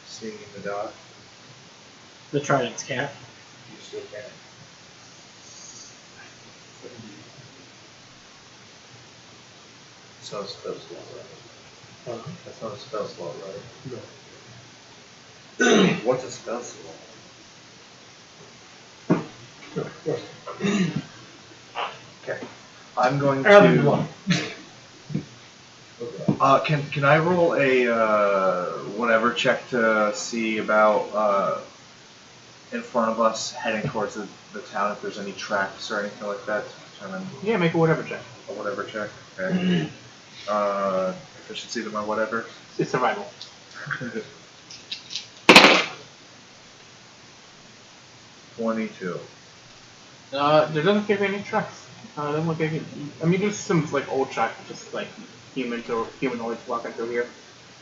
seeing in the dark. The Tridents can't. You still can. It's not a spell slot, right? That's not a spell slot, right? No. What's a spell slot? Okay. I'm going to. Can I roll a whatever check to see about in front of us heading towards the town if there's any tracks or anything like that? Yeah, make a whatever check. A whatever check. Okay. Efficiency to my whatever. It's survival. 22. There doesn't give you any tracks. Doesn't look like it. I mean, there's some like old tracks, just like humanoids walking through here,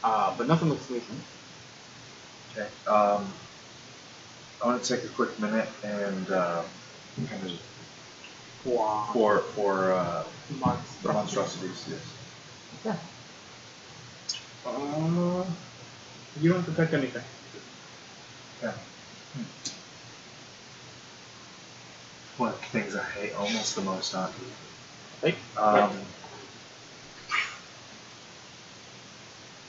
but nothing looks recent. Okay. I want to take a quick minute and kind of Wow. for monstrosities. Yes. Okay. You don't detect anything. Yeah. What things I hate almost the most on. Hey.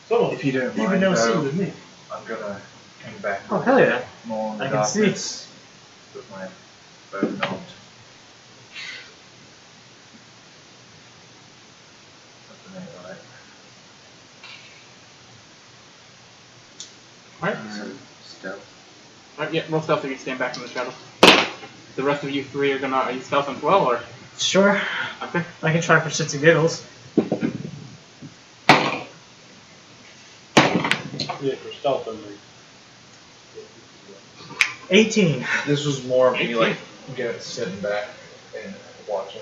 So, If you don't even mind, know though, with me. I'm gonna come back. Oh, hell yeah. More on the I can see. darkness with my bow knot. Something ain't right. Alright. Stealth. Alright, yeah, roll stealth if you stand back in the shadows. The rest of you three are you stealth as well, or? Sure. Okay. I can try for shits and giggles. Yeah, for stealth and like. 18. This was more of me like sitting back and watching.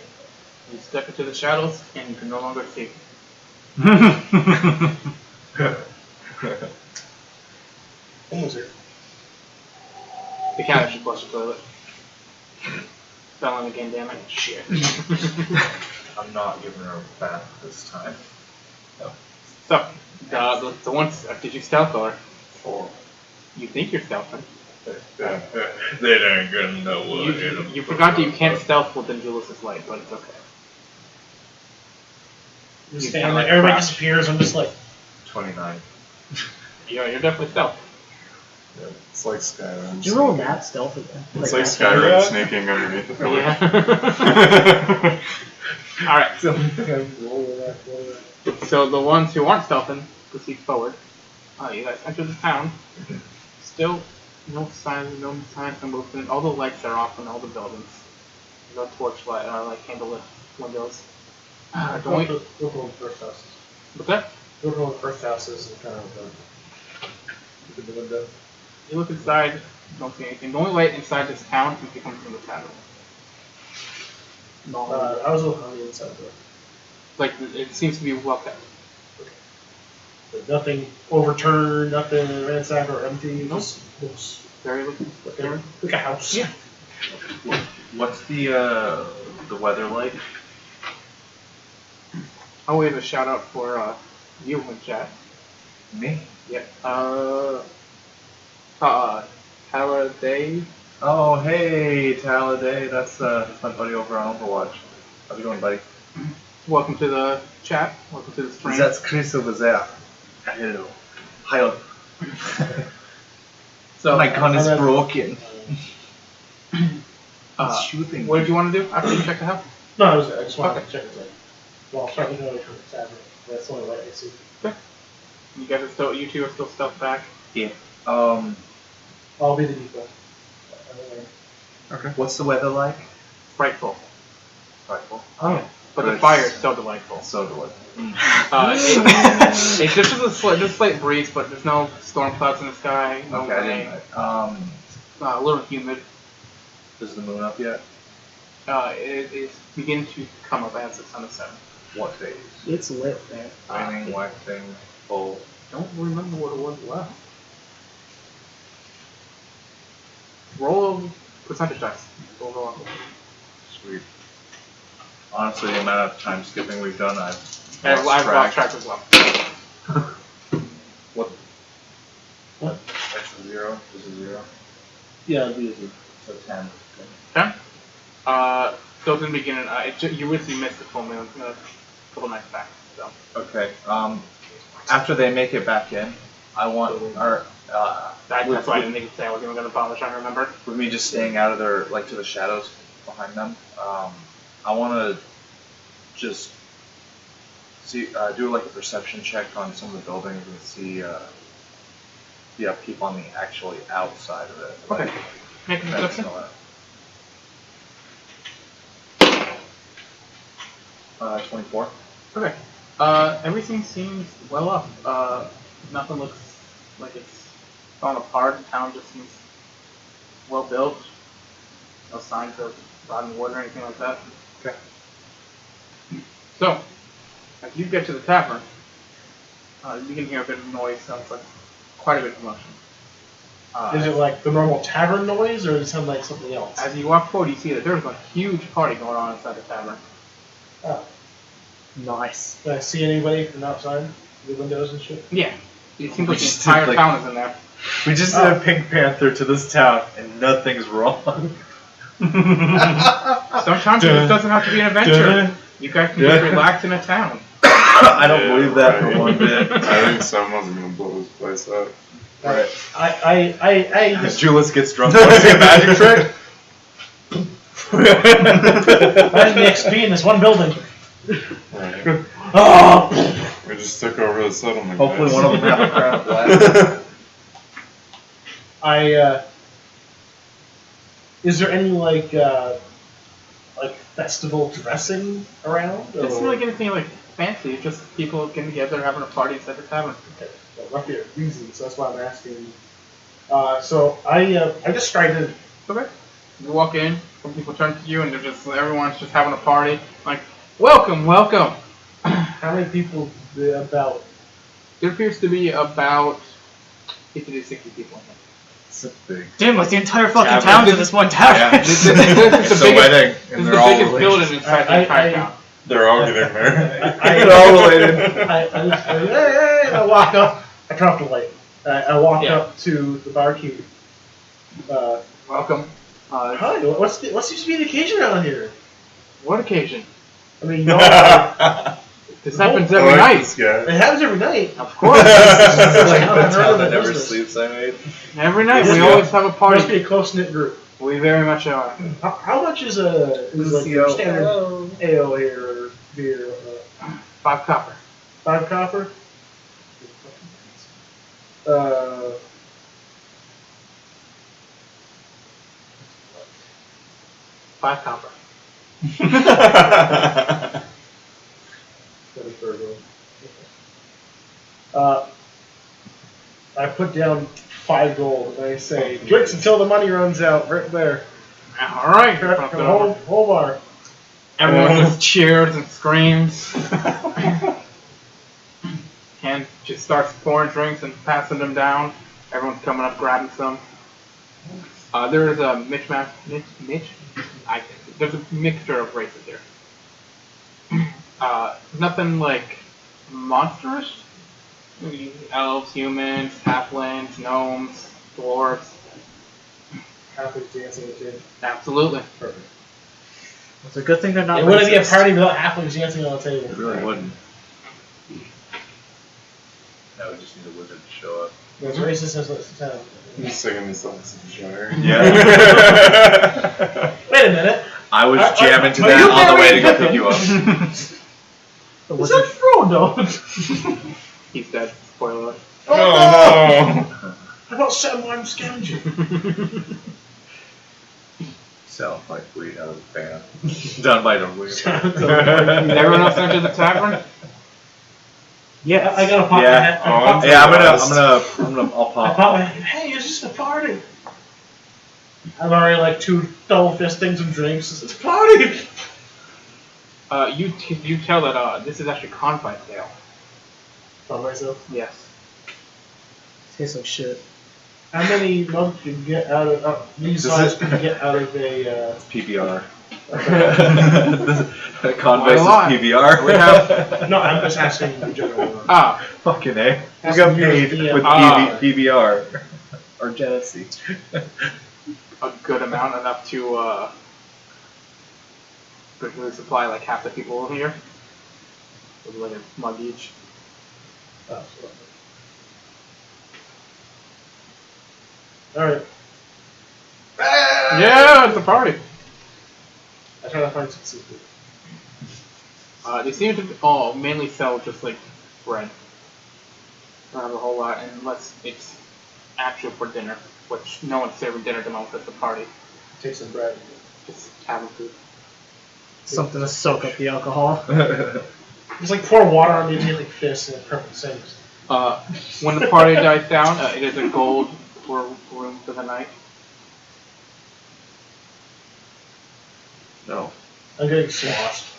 You step into the shadows, and you can no longer see. Almost here. The cat should flush the toilet. Fell in again, damn it. Shit. I'm not giving her a bath this time. So, the ones, did you stealth or? 4. You think you're stealthing. They ain't gonna know what hit them. You forgot that you can't stealth within Julius's light, but it's okay. Just You stand kinda there, like everybody crouch. disappears. I'm just like, 29. Yeah, you're definitely stealth. Yeah, it's like Skyrim. did you roll that stealth again? It's like that? Skyrim sneaking underneath the pillar. Yeah. Alright, Roll that. so the ones who aren't stealthing proceed forward. You guys enter the town. Still no signs of movement. All the lights are off in all the buildings. No torchlight, like candlelit windows. Go Don't to the first houses. What's that? Go to the first houses and kind of look at the window. You look inside, don't see anything. The only light inside this town is coming from the tavern. No, I was looking on the inside door. like it seems to be well kept. But nothing overturned, nothing ransacked or empty. Nope. Just looks Very looking. like a house. Yeah. What's the weather like? Oh, we have a shout out for you in chat. Me? Yeah. Halliday. Oh, hey, Taladay. That's my buddy over on Overwatch. How's it going, buddy? Welcome to the chat. Welcome to the stream. That's Chris over there. Hello. Hi. So, My gun is broken. uh, Shooting. what did you want to do after you check the house? No, I just wanted to check it. Well, I'll start looking at it from the tavern. That's the only light I see. You guys are still, you two are still stealth back. Yeah. I'll be the default. Okay. What's the weather like? Frightful. Frightful. Oh. But the But fire it's- is so delightful. So delightful. It's just a slight breeze, but there's no storm clouds in the sky. No Okay, I rain. didn't. A little humid. Is the moon up yet? It is beginning to come up as the sun is setting. What phase? It's lit there. Waning, waxing, full. Don't remember what it was left. Roll a percentage dice. Overall. Sweet. Honestly, the amount of time skipping we've done, I've I've lost lost track. track as well. What? What? That's a 0. This is 0. Yeah, it'll be easy. So 10. Okay. So in the beginning, you really missed the full moon a couple nights back. So. Okay. After they make it back in, I want That's why I didn't even say I wasn't even going to bother trying to remember. with me just staying out of their to the shadows behind them. I want to just see do like a perception check on some of the buildings and see the upkeep on the actually outside of it. Okay. Make a That's perception. not 24. Okay. Everything seems well up. Nothing looks like it's falling apart. The town just seems well built. No signs of rotten wood or anything like that. Okay. So, as you get to the tavern, you can hear a bit of noise. Sounds like quite a bit of commotion. Is it like the normal tavern noise, or does it sound like something else? As you walk forward, you see that there's a huge party going on inside the tavern. Oh. Nice. Do I see anybody from outside the windows and shit? Yeah. It seems like the Just entire like- town is in there. We just did a Pink Panther to this town, and nothing's wrong. Sometimes it just doesn't have to be an adventure. You guys can just relax in a town. I don't believe that for one bit. I think someone's gonna blow this place up. Right. I just Julius gets drunk. Want to see a magic trick? I have the XP in this one building. Right. Oh! We just took over the settlement. Hopefully guys. one of them have a crown of black. Is there any like festival dressing around? It doesn't seem like anything like fancy. It's just people getting together having a party inside the tavern. Okay, well, must be a reason, so that's why I'm asking. So I just stride in. Okay. You walk in, some people turn to you, and everyone's just having a party. Like, welcome, welcome. How many people about? There appears to be about 50 to 60 people in here. It's a big. Damn, like the entire fucking Tavern. town's in this one tavern. This is the biggest, wedding, this and is they're the all biggest related. building inside the entire town. They're all getting married. They're all related. I just go, hey, I walk up. I turn off the light. I walk Yeah. up to the barkeep. Welcome. Hi, what seems to be the occasion around here? What occasion? I mean, no, This happens I every like night. this guy. it happens every night. Of course. It's like, The town that never business. sleeps, I made. Every night. We Yeah. always have a Must party. be a close knit group. We very much are. How much is like your standard ale here or beer? 5 copper. 5 copper. 5 copper. I put down 5 gold and I say, drinks until the money runs out, right there. All right. Whole bar. Everyone just cheers and screams. Ken just starts pouring drinks and passing them down. Everyone's coming up, grabbing some. There is a there's a mixture of races here. Nothing like monstrous. Elves, humans, halflings, gnomes, dwarves. Halfway dancing with you. Absolutely. Perfect. It's a good thing they're not It wouldn't be a racist. party without halflings dancing on the table. It really wouldn't. Now we just need a wizard to show up. It's racist as what's the town. He's singing the songs of the Shire. Yeah. Wait a minute. I was jamming to are that you on the way to go marrying pick you up. The Is wizard- that Frodo? He's dead. Spoiler alert. Oh, Oh How about Someone Scavenger? Sound like weed out of the pan. Done by the weed. Everyone else enter the tavern? Yes. I gotta pop my head. I'll I pop. pop my head. Hey, it's just a party. I've already like 2 double fistings and drinks. It's a party. You tell that this is actually Confide's ale. By myself. Yes. Tastes like shit. How many mugs can you get out of these size can you get out of a PBR. Convice is lot. PBR. We have No, I'm just asking in general. Fucking A. We Has got to be paid the, with PBR. Or Genesee. a good amount, enough to quickly supply like half the people over here. With like a mug each. Alright. Yeah, it's a party. I try to find some secret. They seem to all mainly sell just like bread. Don't have a whole lot unless it's actual for dinner, which no one's serving dinner at the moment at the party. Take some bread. Just having food. Something to soak up the alcohol. Just like pour water on these like fists and it perfect sinks. When the party dies down, it is a gold for room for the night. No. I'm getting sloshed.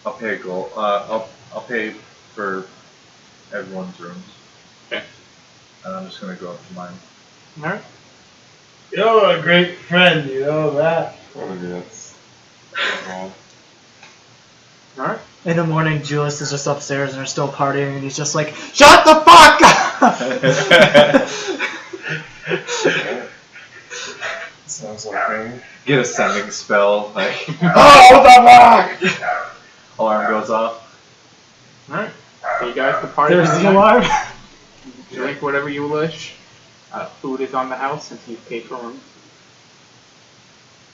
I'll pay a gold. I'll pay for everyone's rooms. Okay. And I'm just gonna go up to mine. Alright. You're a great friend, you know that. Oh, that's wrong. Alright. In the morning, Julius is just upstairs and they're still partying, and he's just like, "Shut the fuck up!" Sounds like me. Get a sending spell. Like, Oh, the fuck! alarm goes off. Alright. So you guys can party. There's for the night. alarm. Drink whatever you wish. Food is on the house since you've paid for rooms.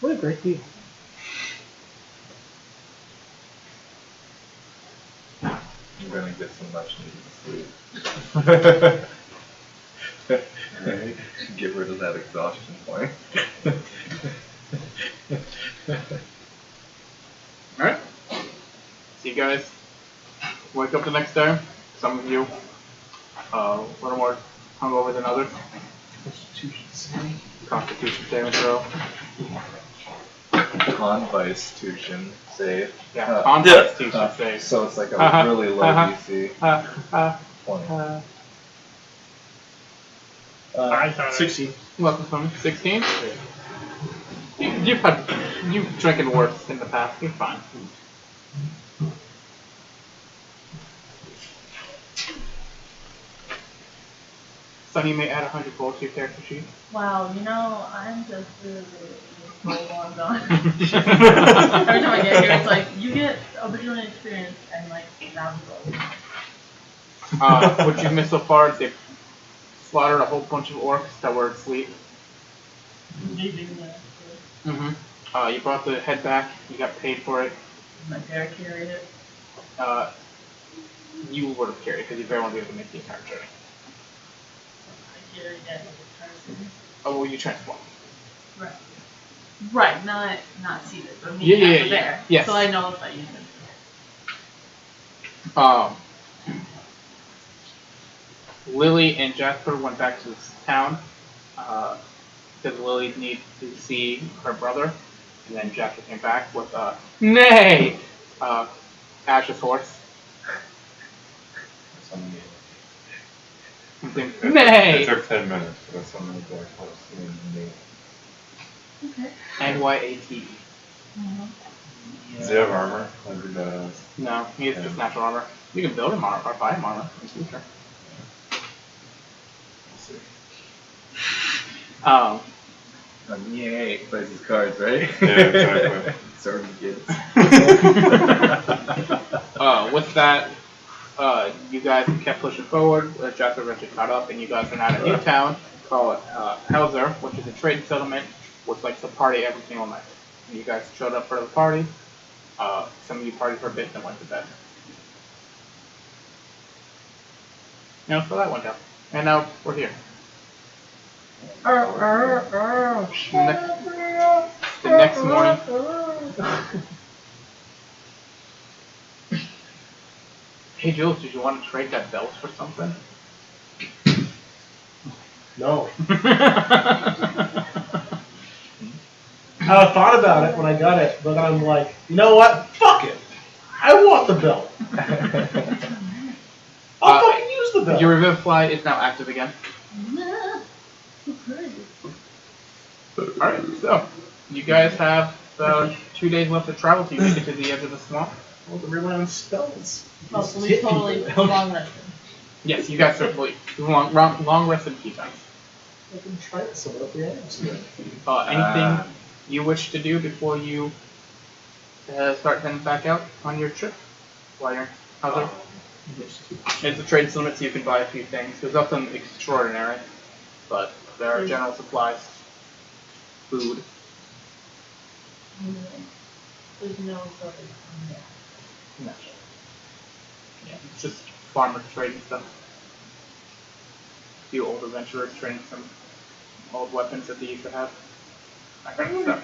What a great deal. I'm gonna get some much needed sleep. Get rid of that exhaustion point. Alright. So you guys wake up the next day. Some of you a little more hungover than others. Constitution saving throw. Convistitution save. Yeah, Constitution save. So it's like a really low DC. 20. 16. Welcome from 16. You've drinking worse in the past. You're fine. Sonny, you may add 100 gold to your character sheet. Wow, you know, I'm just really so long gone. Every time I get here, it's like, you get a bajillion experience and like 1,000 gold. What you've missed so far is they've slaughtered a whole bunch of orcs that were asleep. Mm-hmm. You brought the head back. You got paid for it. My bear carried it. You would have carried it because you barely won't be able to make the entire journey. I carried that in the entire city. Oh, well, you transform. Right. Right, not seated, but me Yeah, as yeah, a bear. yes. So I know if I use it. Lily and Jasper went back to this town because Lily needed to see her brother, and then Jasper came back with Nay! Ash's horse. Nay! It took 10 minutes, but that's something that I was seeing. Okay. NYAT. Does he have armor? Like he does. No, he has just natural armor. You can build him armor or buy him armor in the future. Yay, plays his cards, right? Yeah, exactly. Sorry, kids. With that, you guys kept pushing forward. Jasper eventually caught up, and you guys are now in a new town called Helzer, which is a trading settlement, which likes to party every single night. And you guys showed up for the party. Some of you partied for a bit and went to bed. Now throw that one down. And now we're here. The next morning. Hey Jules, did you want to trade that belt for something? No. I thought about it when I got it, but I'm like, you know what? Fuck it. I want the belt. I'll fucking use the belt. Your Revivify is now active again. Alright, so you guys have 2 days left of travel till you make it to the edge of the swamp. Well, the rely on spells. Oh, so we totally long rested. Yes, you guys certainly long rest and tea time. I can try it some of the items. Anything you wish to do before you start heading back out on your trip? While you're out there? It's a trade limit, so you can buy a few things. There's nothing extraordinary, but there are general supplies, food. There's no sort of No. Yeah, it's just farmers trading stuff. A few old adventurers trading some old weapons that they used to have. That kind of stuff.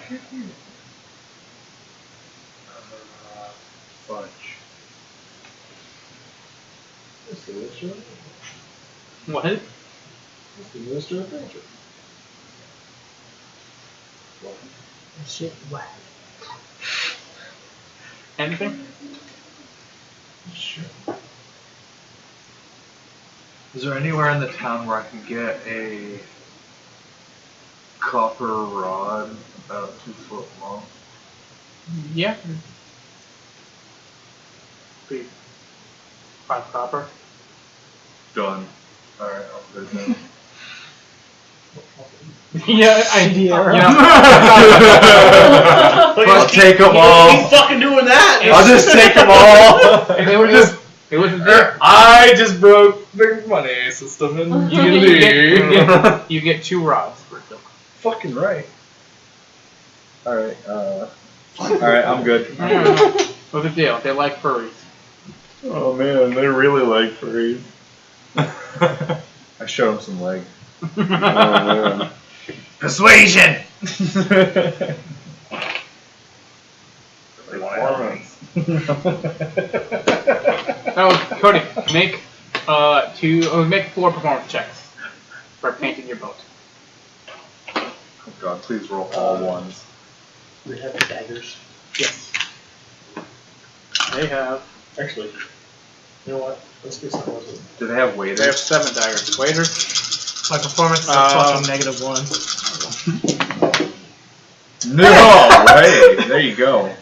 Fudge. It's the Minister of What? It's the Minister of Adventure. Shit, what? Anything? Sure. Is there anywhere in the town where I can get a copper rod about 2 foot long? Yeah. 5 copper. Done. Alright, I'll put it down. Yeah, I'll take them all. Keep fucking doing that. I'll just take them all. It was a deal. I just broke the money system and You get 2 rods for it. Fucking right. Alright, alright, I'm good. What's the deal? They like furries. Oh man, they really like furries. I showed him some leg. Oh man. Persuasion! Oh, Cody, make 4 performance checks for painting your boat. Oh god, please roll all ones. They have daggers. Yes. They have. Actually, you know what? Let's get some of those. Do they have waiters? They have 7 daggers. Waiters. My performance is fucking -1. No way! There you go.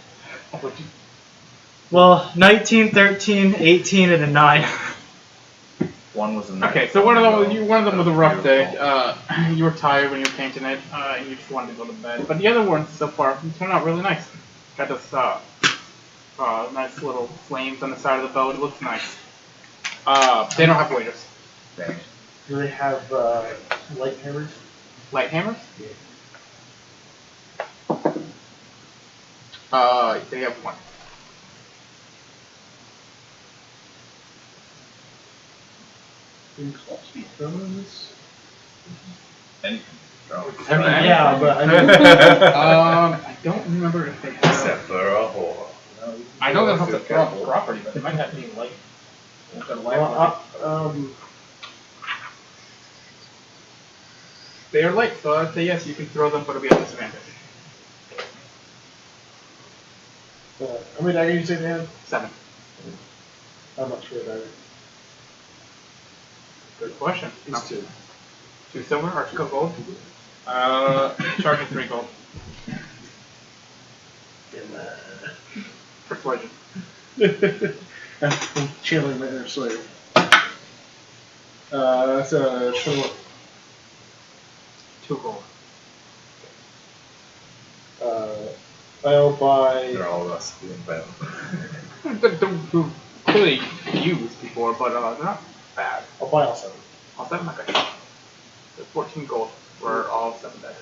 Well, 19, 13, 18, and a 9. One was a night. Okay, so one of them was a rough day. You were tired when you were painting it, and you just wanted to go to bed. But the other ones so far turned out really nice. Got this nice little flames on the side of the boat. It looks nice. They don't have waiters. Dang. Do they have light hammers? Light hammers? Yeah. They have 1. Can clubs be thrown in this? Anything. Yeah, but I mean, I don't remember if they have. Except for a whore. I know they have to throw on property, but they might have to be light. They are light, so I'd say yes, you can throw them, but it'll be a disadvantage. how many daggers you say they have? 7. I'm not sure about it. Good question. It's 2. 2 silver or 2 gold? Charging 3 gold. Persuasion. I'm channeling my inner slave. That's a 21. 2 gold. I'll buy. They're all rusty and bad. They're clearly used before, but they're not bad. I'll buy all 7. All 7? Okay. So 14 gold for all 7 daggers.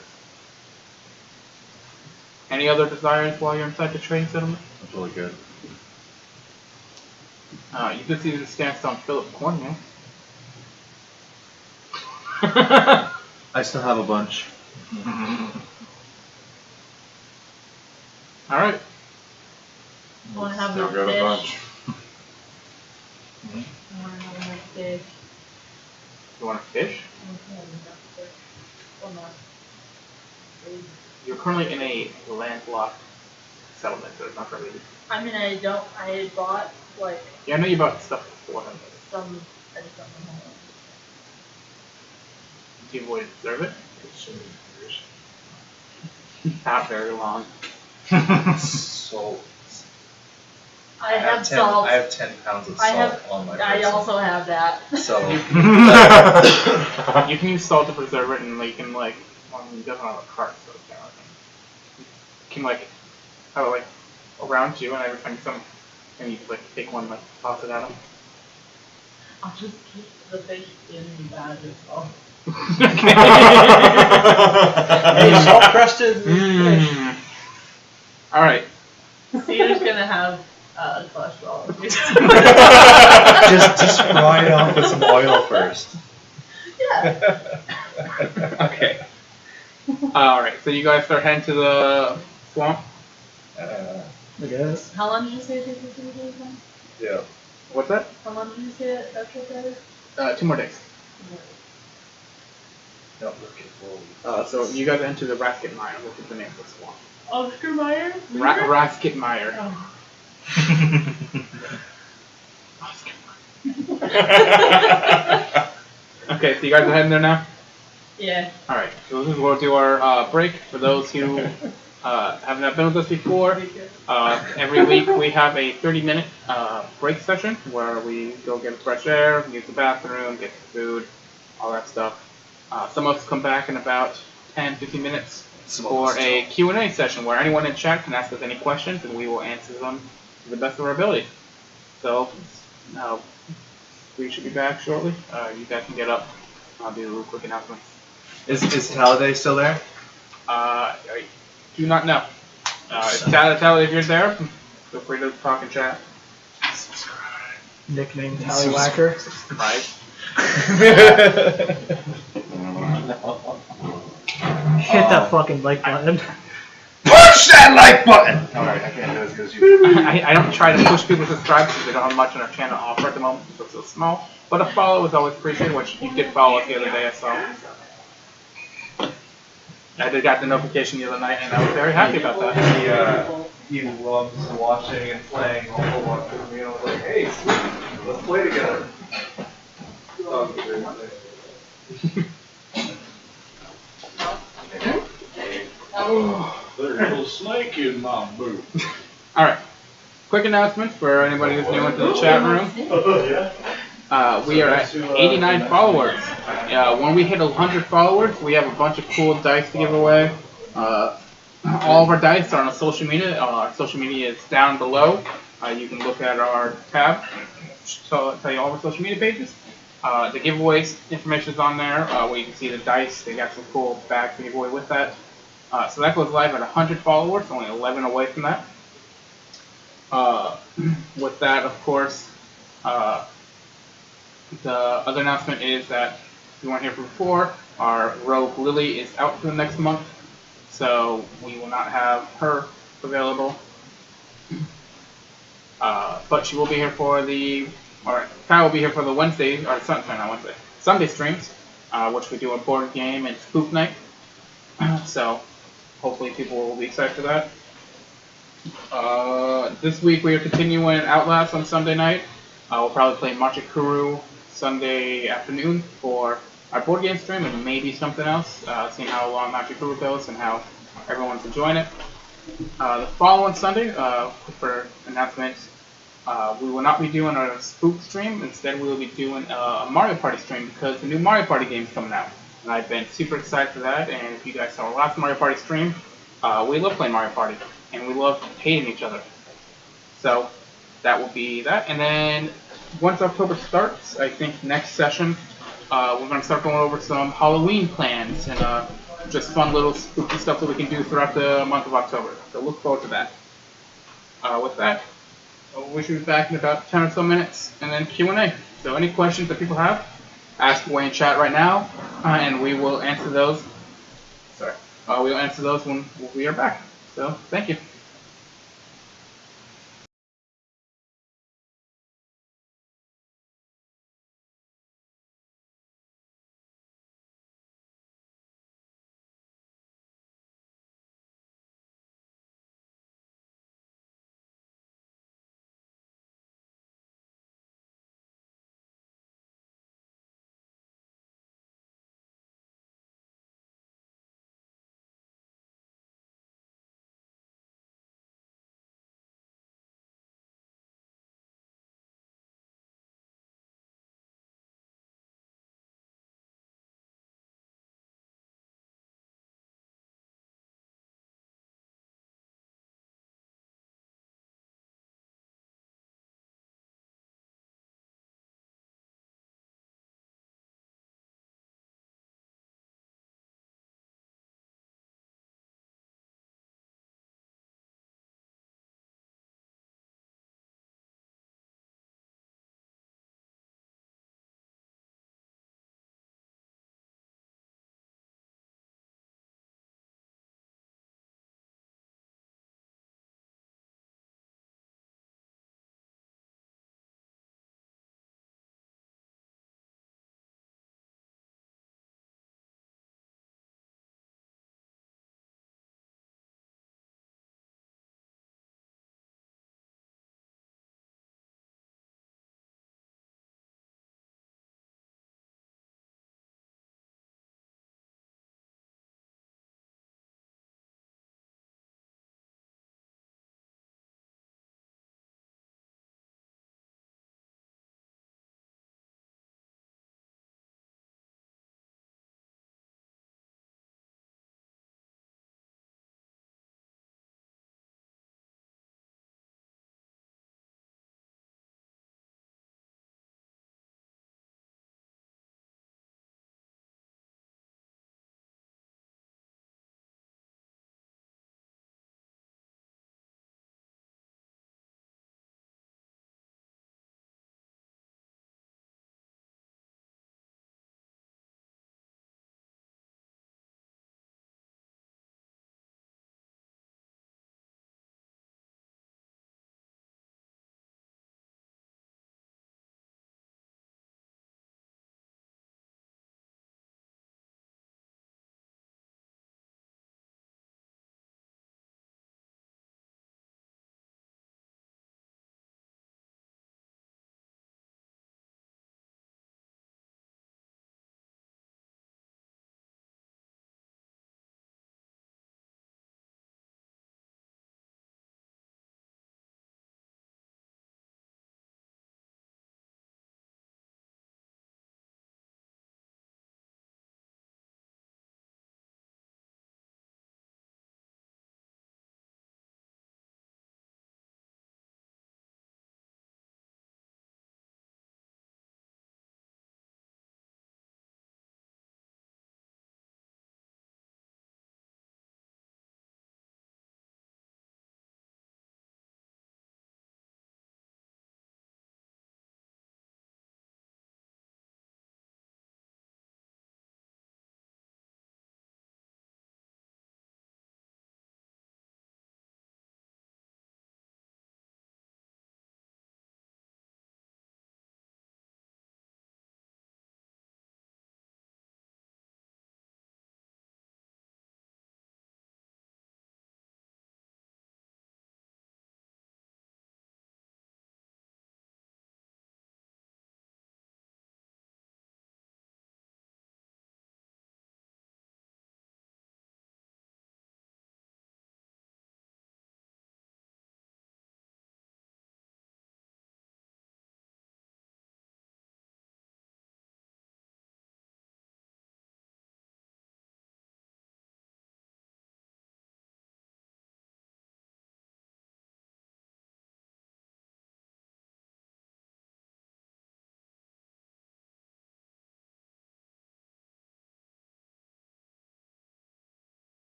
Any other desires while you're inside the trading settlement? That's really good. You can see the sandstone Philip cornmeal. I still have a bunch. All right. Want to have Still no got a fish? bunch. I want to have no fish. You want to fish? I want to have enough fish. Or not. You're currently in a landlocked settlement, so it's not really. I mean, I bought, like, Yeah, I know you bought stuff beforehand. some, I just don't know. Do you avoid observe it? So many years. Not very long. Salt. I have salt. I have 10 pounds of I salt have- on my I person. also have that. So, You can use salt to preserve it, and like, you can like, well, it doesn't have a cart, so it's kind of you can like have it like around you, and every time you come, and you like take one, like toss it at them. I'll just keep the fish in the bag as well. Hey, salt crusted fish. Mm. All right. Cedar's gonna have cholesterol. just fry it off with some oil first. Yeah. Okay. All right. So you guys start heading to the swamp. Uh, I guess. How long did you say it takes to do this one? yeah. What's that? How long did you say it actually says? 2 more days. Not looking forward. So you guys enter the Rasket Mire, which is the name of the swamp. Oscar Mayer? Rasket Mire. Oh. Okay, so you guys are heading there now? Yeah. Alright, so this is where we'll do our break. For those who have not been with us before, every week we have a 30-minute break session where we go get fresh air, use the bathroom, get food, all that stuff. Some of us come back in about 10-15 minutes for a Q&A session where anyone in chat can ask us any questions and we will answer them to the best of our ability. So, we should be back shortly. You guys can get up. I'll do a little quick announcement. Is Halliday still there? I do not know. Tally, if you're there, feel free to talk and chat. Nickname Tallywhacker. Right. Hit that fucking like button. Push that like button! Alright, I can't do as good as you. I don't try to push people to subscribe because they don't have much on our channel to offer at the moment, so it's so small. But a follow is always appreciated, which you did follow us the other day, I saw. I did got the notification the other night, and I was very happy about that. He loves watching and playing a whole lot with me, and I was like, hey, sweet, let's play together. There's a little snake in my boot. Alright. Quick announcement for anybody who's new into the chat room. We are at 89 followers. When we hit 100 followers, we have a bunch of cool dice to give away. All of our dice are on our social media. Our social media is down below. You can look at our tab to tell you all of our social media pages. The giveaways information is on there where you can see the dice. They got some cool bags to give away with that. So that goes live at 100 followers, only 11 away from that. With that, of course, the other announcement is that if you weren't here before, our Rogue Lily is out for the next month, so we will not have her available. But she will be here for Kai will be here for the Sunday streams, which we do a board game and spook night. So hopefully people will be excited for that. This week we are continuing Outlast on Sunday night. We'll probably play Machikuru Sunday afternoon for our board game stream and maybe something else, seeing how long Machikuru goes and how everyone's enjoying it. The following Sunday, for announcements, we will not be doing a spook stream. Instead, we will be doing a Mario Party stream because the new Mario Party game is coming out. And I've been super excited for that, and if you guys saw our last Mario Party stream, we love playing Mario Party, and we love hating each other. So, that will be that. And then, once October starts, I think next session, we're going to start going over some Halloween plans and just fun little spooky stuff that we can do throughout the month of October. So look forward to that. With that, we should be back in about 10 or so minutes, and then Q&A. So any questions that people have, ask away in chat right now, and we will answer those. Sorry, we will answer those when we are back. So thank you.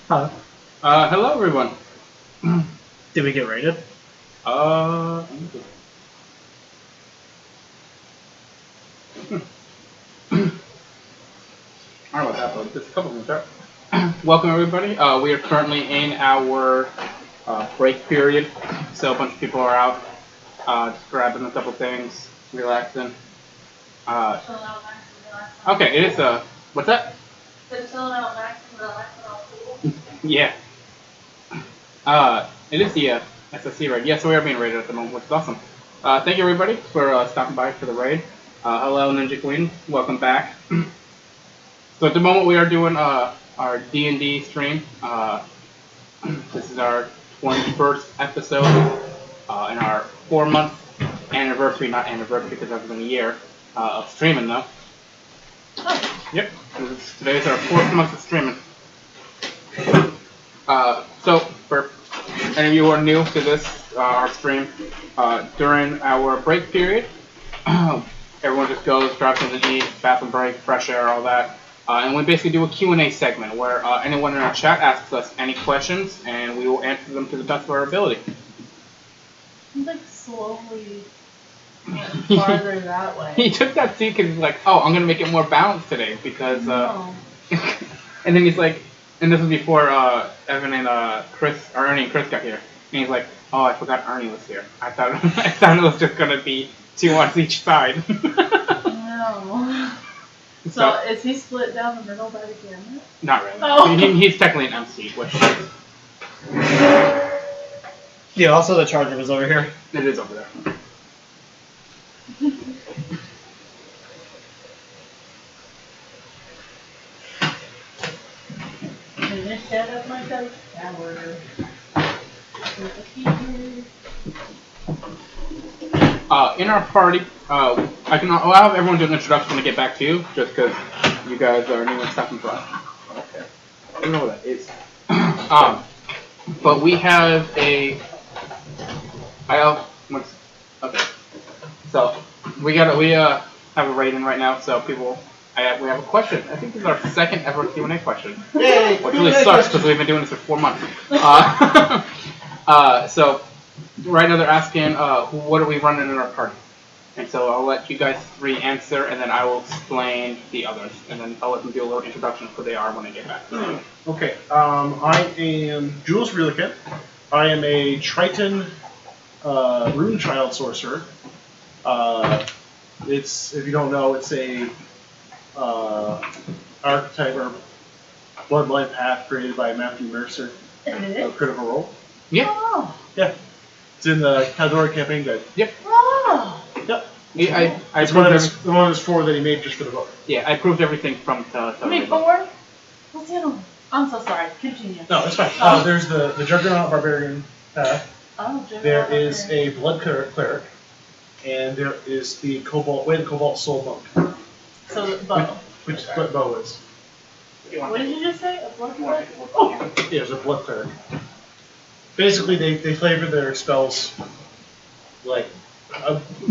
Huh? Hello everyone. Did we get rated? Sorry about that, but just a couple minutes out. Welcome everybody. We are currently in our break period, so a bunch of people are out, just grabbing a couple things, relaxing. Okay, it is what's that? Yeah. It is the SSC raid. Yes, we are being raided at the moment, which is awesome. Thank you everybody for stopping by for the raid. Hello Ninja Queen, welcome back. So at the moment we are doing our D&D stream. This is our 21st episode in our 4-month anniversary, not anniversary because that was in a year, of streaming though. Oh. Yep, today is our 4th month of streaming. So for any of you who are new to this, our stream, during our break period, everyone just goes, drops in to eat, bathroom break, fresh air, all that. And we basically do a Q&A segment where anyone in our chat asks us any questions and we will answer them to the best of our ability. He's like slowly farther that way. He took that seat because he's like, oh, I'm going to make it more balanced today because... No. And then he's like, and this was before Evan and Chris, or Ernie and Chris got here. And he's like, oh, I forgot Ernie was here. I thought it was just going to be 2 on each side. No. So is he split down the middle by the camera? Not really. Oh. He's technically an MC, which... Yeah, also the charger was over here. It is over there. And just set up my tower. In our party, I'll have everyone do an introduction when I get back to you, just because you guys are new and stuff and stuff. Okay. I don't know what that is. But we have okay. So we have a rating right now, so we have a question. I think this is our 2nd ever Q&A question. Yay! Which really sucks because we've been doing this for 4 months. So right now they're asking, what are we running in our party? And so I'll let you guys 3 answer, and then I will explain the others, and then I'll let them do a little introduction of who they are when I get back. Okay, I am Jules Relican. I am a Triton Rune Child Sorcerer. If you don't know, it's a archetype or bloodline path created by Matthew Mercer. Critical Role. Yeah. Oh. Yeah. It's in the Caldora campaign guide. Yep. Oh. Yep. It's one of his 4 that he made just for the book. Yeah, I proved everything from the You made 4? What's the other one? I'm so sorry. Continue. No, it's fine. There's the Juggernaut Barbarian path. Oh, Juggernaut There is a Blood Cleric, and there is the Cobalt Soul Monk. So the bow. Which is what bow is. What did you just say? A blood cleric? Oh, yeah, there's a Blood Cleric. Basically, they flavor their spells like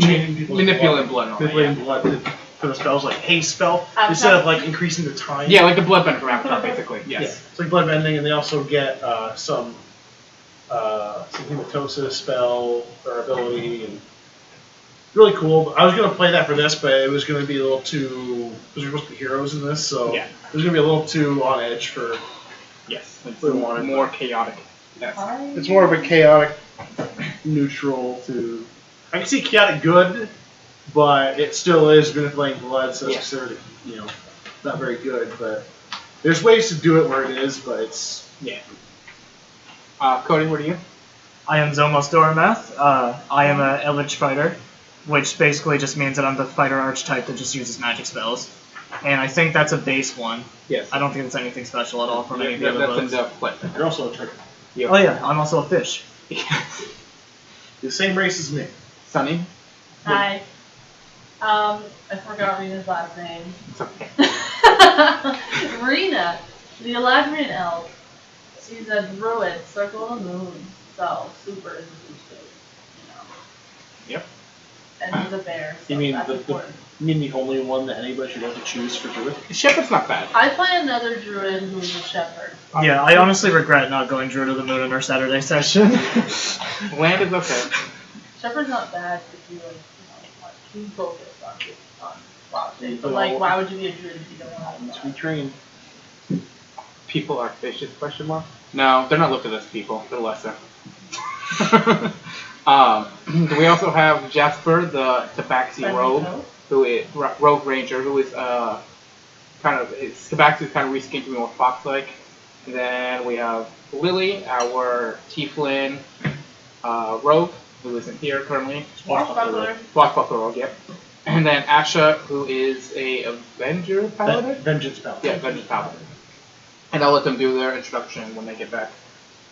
changing people's manipulating blood. Manipulating blood for the spells, like haste spell, instead of like increasing the time. Yeah, like the bloodbender from Avatar, basically. Yes. Yeah, it's like bloodbending, and they also get some hematosis spell or ability, and really cool. I was gonna play that for this, but it was gonna be a little too, because we're supposed to be heroes in this, so yeah. It was gonna be a little too on edge for. Yes, it's more chaotic. Yes. It's more of a chaotic neutral to. I can see chaotic good, but it still is manipulating blood, so it's sort of, not very good. But there's ways to do it where it is, but it's Cody, what are you? I am Zomos Doramath. I am an Eldritch Fighter, which basically just means that I'm the fighter archetype that just uses magic spells. And I think that's a base one. Yes. I don't think it's anything special at all from any of the other that's books. in depth play. You're also a trick. Yep. Oh yeah, I'm also a fish. The same race as me. Sunny? Hi. I forgot Rena's last name. It's okay. Rena, the Eladrin elf. She's a druid, Circle of the Moon. So super is a booster, Yep. and he's a bear. So You mean that's the important. you mean the only one that anybody should have to choose for druid? Shepherd's not bad. I play another druid who's a shepherd. Yeah, I honestly regret not going Druid of the Moon in our Saturday session. Land is okay. Shepherd's not bad if you like, want to focus on wild shape. But No. like, why would you be a druid if you don't want Needs to? to be trained. People are fishes? Question mark. No, they're not looked at as people. They're lesser. We also have Jasper, the Tabaxi rogue, who is rogue ranger, who is Tabaxi is kind of reskinned to be more fox-like. And then we have Lily, our tiefling rogue, who isn't here currently. Swashbuckler. Swashbuckler rogue, yep. And then Asha, who is a Avenger paladin. Vengeance Paladin. Yeah, Vengeance paladin. And I'll let them do their introduction when they get back.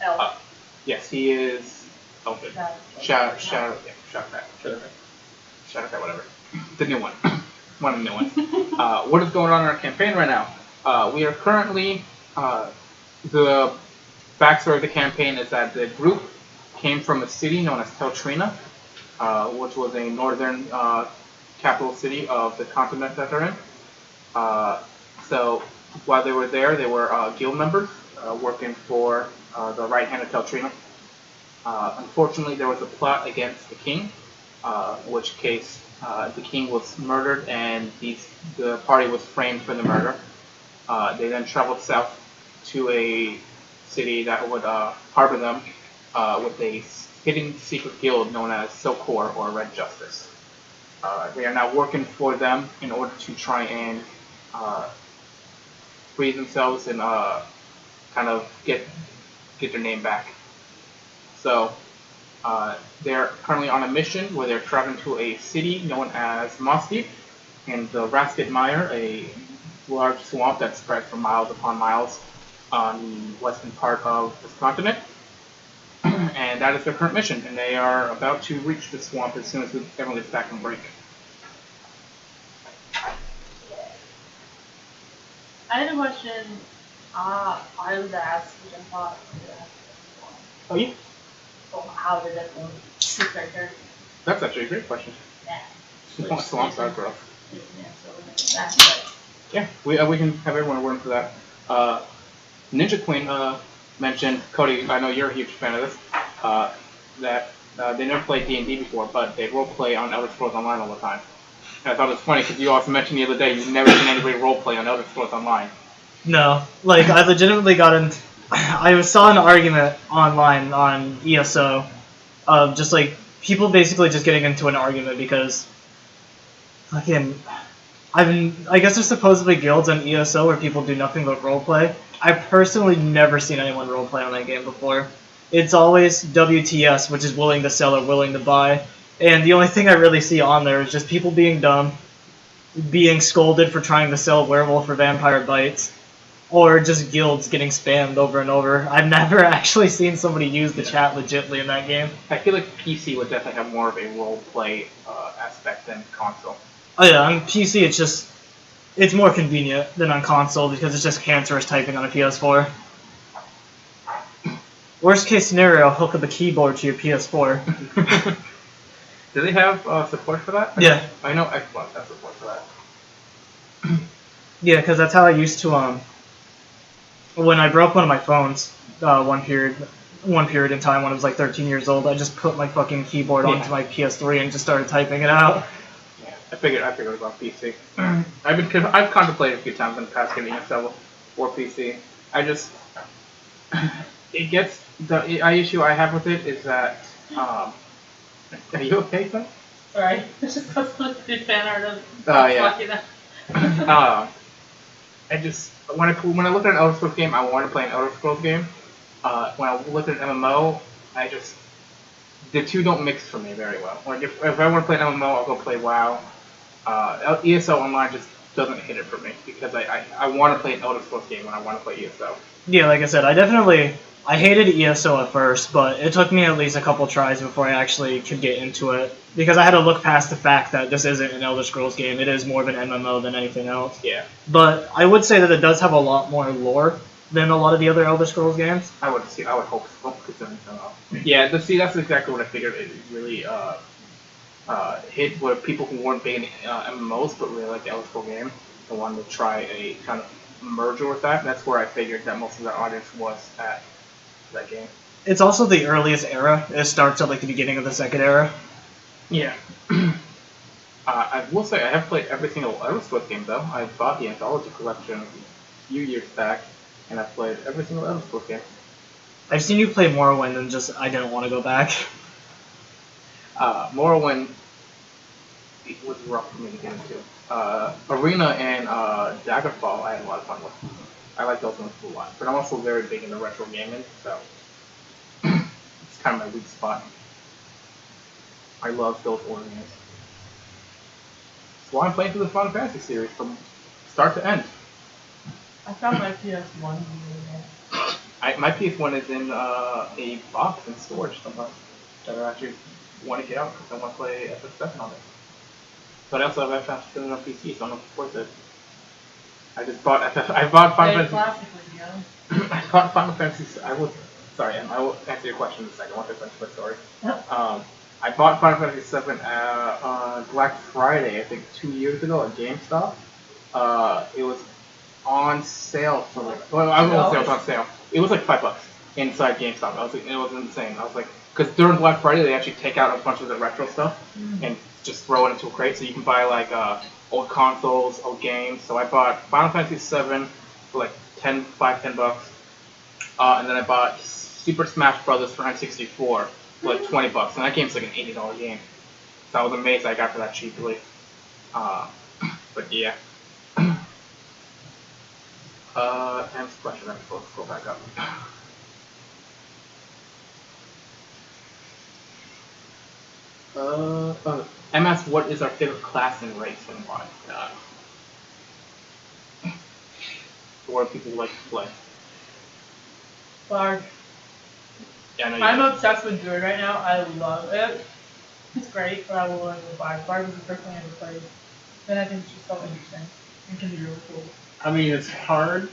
Elf. Yes, he is Elfin. Shadowcat, whatever. The new one. One of the new ones. What is going on in our campaign right now? We are currently, the backstory of the campaign is that the group came from a city known as Teltrina, which was a northern capital city of the continent that they're in. So while they were there, they were guild members working for the right hand of Teltrina. Unfortunately, there was a plot against the king, in which case the king was murdered and the party was framed for the murder. They then traveled south to a city that would harbor them with a hidden secret guild known as Silkor or Red Justice. They are now working for them in order to try and free themselves and kind of get their name back. So they're currently on a mission where they're traveling to a city known as Mossdeep in the Rasket Mire, a large swamp that spreads for miles upon miles on the western part of this continent. And that is their current mission, and they are about to reach the swamp as soon as everyone gets back from break. I had a question. I was asked, which I thought you would ask. Oh, yeah? So how did it go? Who character? That's actually a great question. Yeah. Swamps are rough. Yeah, so we're gonna do that, but Yeah, we can have everyone work for that. Ninja Queen mentioned, Cody, I know you're a huge fan of this, that they never played D&D before, but they roleplay on Elder Scrolls Online all the time. And I thought it was funny because you also mentioned the other day you've never seen anybody roleplay on Elder Scrolls Online. No, like I legitimately got in. I saw an argument online on ESO of just like people basically just getting into an argument because fucking I guess there's supposedly guilds on ESO where people do nothing but roleplay. I've personally never seen anyone roleplay on that game before. It's always WTS, which is willing to sell or willing to buy. And the only thing I really see on there is just people being dumb, being scolded for trying to sell werewolf or vampire bites, or just guilds getting spammed over and over. I've never actually seen somebody use the chat legitly in that game. I feel like PC would definitely have more of a roleplay aspect than console. Oh yeah, on PC it's more convenient than on console because it's just cancerous typing on a PS4. Worst case scenario, hook up a keyboard to your PS4. Do they have support for that? Yeah. I know Xbox has support for that. Yeah, because that's how I used to, when I broke one of my phones, one period in time when I was like 13 years old, I just put my fucking keyboard onto my PS3 and just started typing it out. Yeah, I figured it was on PC. I've contemplated a few times in the past getting a cell or PC. It gets the issue I have with it is that are you okay, son? sorry, it's just because I'm a big fan art of yeah. I just when I look at an Elder Scrolls game, I want to play an Elder Scrolls game. When I look at an MMO, the two don't mix for me very well. Like if I want to play an MMO, I'll go play WoW. ESO Online just doesn't hit it for me because I want to play an Elder Scrolls game when I want to play ESO. Yeah, like I said, I hated ESO at first, but it took me at least a couple tries before I actually could get into it. Because I had to look past the fact that this isn't an Elder Scrolls game, it is more of an MMO than anything else. Yeah. But I would say that it does have a lot more lore than a lot of the other Elder Scrolls games. I would hope so. Yeah, that's exactly what I figured. It really hit were people who weren't big in MMOs but really liked the Elder Scrolls game and wanted to try a kind of merger with that. And that's where I figured that most of their audience was at that game. It's also the earliest era. It starts at like the beginning of the second era. Yeah. I will say I have played every single Elder Scrolls game though. I bought the Anthology collection a few years back, and I've played every single Elder Scrolls game. I've seen you play Morrowind and just I didn't want to go back. Morrowind was rough for me to get into. Arena and Daggerfall I had a lot of fun with. I like those ones a lot. But I'm also very big into retro gaming, so it's kind of my weak spot. I love those older games. That's why I'm playing through the Final Fantasy series from start to end. I found my PS1 My PS1 is in a box in storage somewhere that I actually want to get out because I want to play FF7 on it. But I also have FF7 on PC, so I'm not worth it. I just bought I bought Final Fantasy. I bought Final Fantasy. I will answer your question in a second. I want to finish my story. I bought Final Fantasy 7 on Black Friday, I think 2 years ago at GameStop. It was on sale for like, well, I won't say it was on sale. It was like $5 inside GameStop. It was insane. I was like, because during Black Friday they actually take out a bunch of the retro stuff and just throw it into a crate, so you can buy like old consoles, old games. So I bought Final Fantasy 7 for like $10, and then I bought Super Smash Bros. For N64 for like $20, and that game's like an $80 game. So I was amazed I got for that cheaply. But yeah. Next question. I'm supposed to go back up. MS, what is our favorite class and race and why? What people like to play? Bard. Yeah, I know I'm obsessed with Druid right now. I love it. It's great, but I will learn the Bard. Bard was the first thing I ever played. And I think it's just so interesting and can be really cool. I mean, it's hard.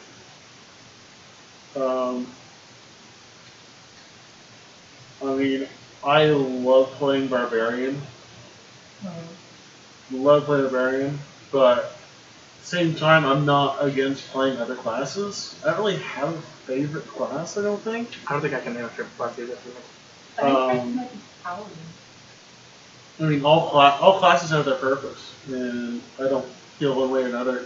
I mean, I love playing Barbarian. Love playing Barbarian, but at the same time, I'm not against playing other classes. I don't really have a favorite class, I don't think. I don't think I can name a favorite class either. I think might be Paladin. I mean, all classes have their purpose, and I don't feel one way or another.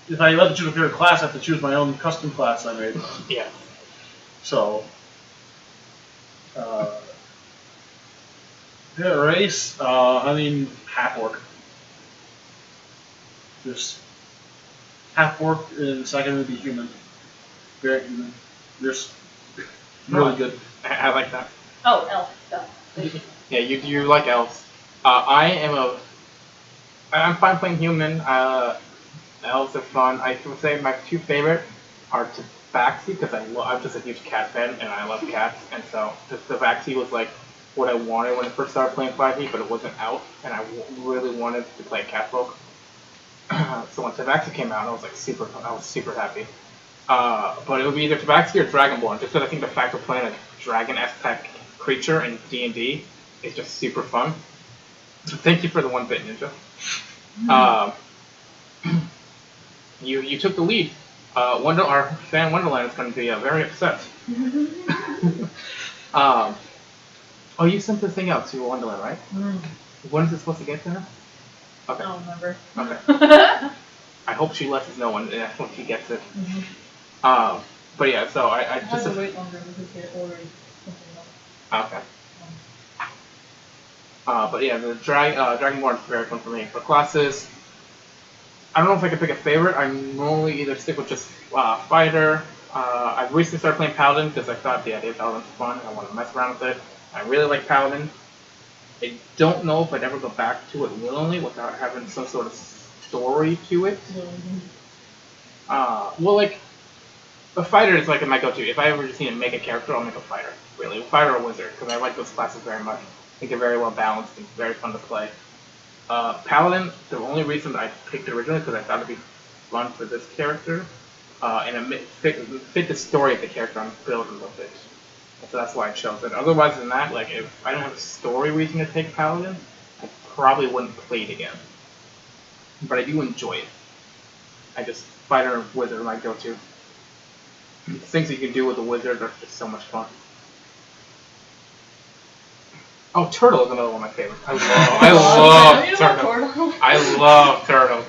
If I let to choose a favorite class, I have to choose my own custom class I made. Yeah. So, yeah, race. I mean, half orc. Just half orc, and second would be human. Very human. Just really good. I like that. Oh, elf stuff. Yeah, you like elves. I'm fine playing human. Elves are fun. I would say my two favorite are Tabaxi, because I'm just a huge cat fan and I love cats, and so Tabaxi was like what I wanted when I first started playing 5e, but it wasn't out, and I really wanted to play Catfolk. So when Tabaxi came out, I was super happy. But it would be either Tabaxi or Dragonborn, just because I think the fact of playing a dragon-esque type creature in D&D is just super fun. So thank you for the 1-bit ninja. You took the lead. Our fan Wonderland is going to be very upset. Oh, you sent the thing out to Wonderland, right? When is it supposed to get to her? Okay. I don't remember. Okay. I hope she lets us know when she gets it. But yeah, so I just have to wait longer because they ordered something else. Okay. But yeah, the Dragonborn is very fun for me. For classes, I don't know if I can pick a favorite. I normally either stick with just fighter. I've recently started playing Paladin because I thought the idea of Paladin's fun. I want to mess around with it. I really like Paladin. I don't know if I'd ever go back to it willingly without having some sort of story to it. Well, like, a fighter is like my go-to. If I ever just need to make a character, I'll make a fighter. Really, a fighter or a wizard, because I like those classes very much. I think they're very well balanced and very fun to play. Paladin, the only reason I picked it originally is because I thought it'd be fun for this character, and it fit the story of the character I'm building with it. And so that's why I chose it. Otherwise than that, like if I didn't have a story reason to take Paladin, I probably wouldn't play it again. But I do enjoy it. I just Fighter and Wizard are my go-to. The things that you can do with the Wizard are just so much fun. Oh, Turtle is another one of my favorites. I love Turtle. I love Turtle.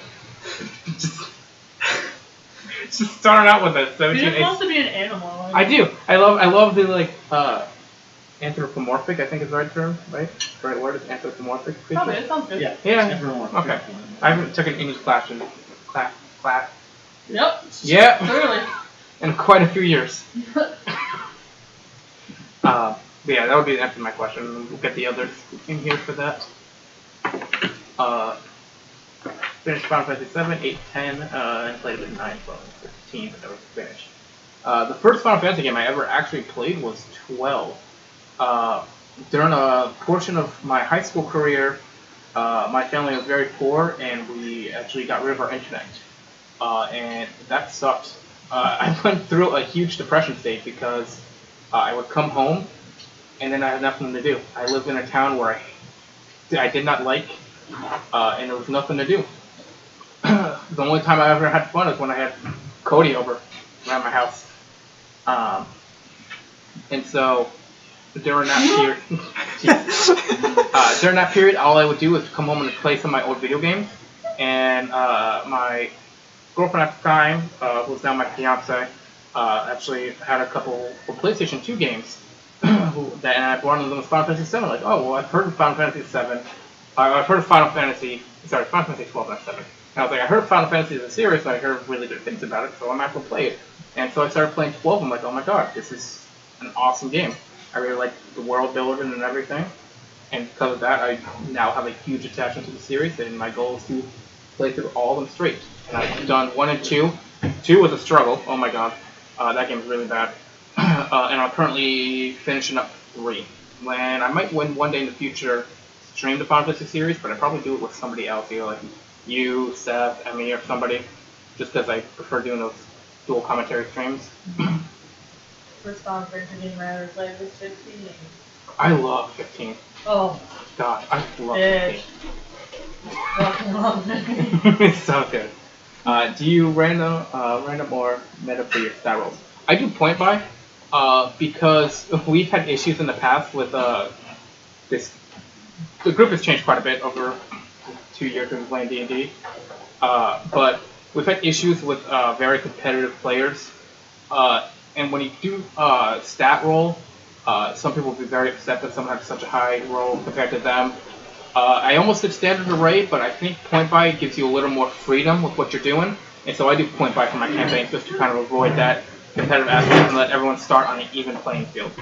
Just starting out with a 17. You're supposed to be an animal. I do. I love the like anthropomorphic. I think is the right term, right? The right word is anthropomorphic creature. Probably, it sounds good. Yeah. Yeah. Okay. I haven't took an English class in class. Yep. Yeah. Clearly. In quite a few years. But yeah, that would be the answer to my question. We'll get the others in here for that. Finished Final Fantasy 7, 8, 10, and played it at 9, 12, 15, but never finished. The first Final Fantasy game I ever actually played was 12. During a portion of my high school career, my family was very poor, and we actually got rid of our internet. And that sucked. I went through a huge depression state because I would come home, and then I had nothing to do. I lived in a town where I did not like, and there was nothing to do. The only time I ever had fun was when I had Cody over around my house. And so during that period, all I would do was come home and play some of my old video games. And my girlfriend at the time, who was now my fiance, actually had a couple of PlayStation 2 games. And I brought them was Final Fantasy 7. Like, oh, well, I've heard of Final Fantasy 7. I've heard of Final Fantasy 12, not 7. And I was like, I heard Final Fantasy as a series, and I heard really good things about it, so I might as well play it. And so I started playing 12, I'm like, oh my god, this is an awesome game. I really like the world building and everything. And because of that, I now have a huge attachment to the series, and my goal is to play through all of them straight. And I've done 1 and 2. 2 was a struggle, oh my god. That game is really bad. And I'm currently finishing up 3. When I might win one day in the future stream the Final Fantasy series, but I'd probably do it with somebody else, either like you, Seth, Emmy, or somebody, just because I prefer doing those dual commentary streams. First Final Fantasy game I ever played was 15. I love 15. Oh. God, I love 15. Love 15. It's so good. Do you random or meta for your stat rolls? I do point buy, because we've had issues in the past with this. The group has changed quite a bit over 2 years we've been playing D&D, but we've had issues with very competitive players. And when you do stat roll, some people will be very upset that someone has such a high roll compared to them. I almost did standard array, but I think point buy gives you a little more freedom with what you're doing, and so I do point buy for my campaigns just to kind of avoid that competitive aspect and let everyone start on an even playing field.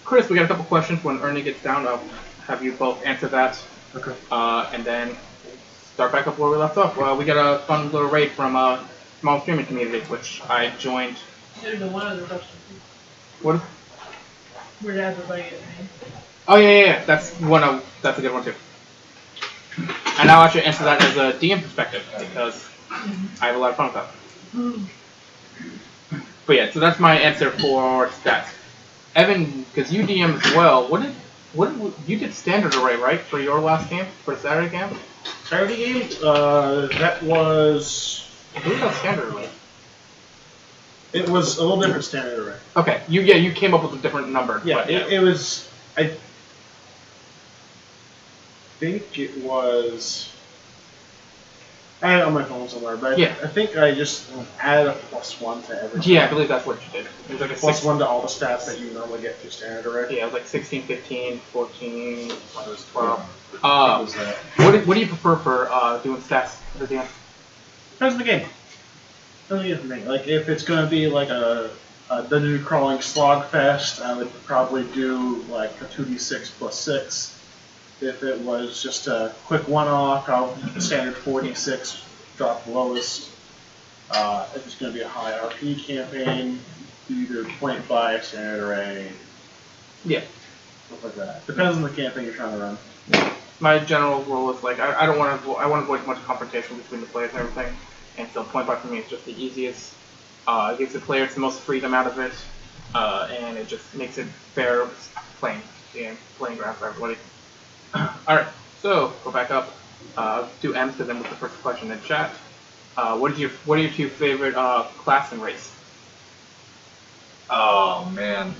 Chris, we got a couple questions. When Ernie gets down, I'll have you both answer that. Okay. And then start back up where we left off. We got a fun little raid from a small streaming community, which I joined. There's one other question. What? Where did everybody get me? Oh yeah. That's a good one too. And I'll actually answer that as a DM perspective because I have a lot of fun with that. But yeah, so that's my answer for stats. Evan, because you DM as well, what did you did standard array, right, for your last game, for the Saturday game? Saturday game? That was... I believe that was standard array. It was a little different standard array. Okay, you came up with a different number. Yeah, but, it was... I think it was... I had it on my phone somewhere, but yeah. I think I just added a +1 to everything. Yeah, I believe that's what you did. It was like a +1 to all the stats that you normally get through standard array. Yeah, it was like 16, 15, 14, 12. Yeah. What do you prefer for doing stats for the DM? Depends on the game. Depends on the game. Like, if it's going to be like a dungeon crawling slog fest, I would probably do like a 2d6 + 6. If it was just a quick one-off, I'll standard 4d6, drop the lowest. If it's going to be a high RP campaign, either point buy, standard array. Yeah. Stuff like that. Depends on the campaign you're trying to run. My general rule is like I want to avoid much confrontation between the players and everything, and so point buy for me is just the easiest. It gives the players the most freedom out of it, and it just makes it fair playing ground for everybody. Alright, so go back up. Do M's to them with the first question in chat. What are your two favorite class and race? Oh man,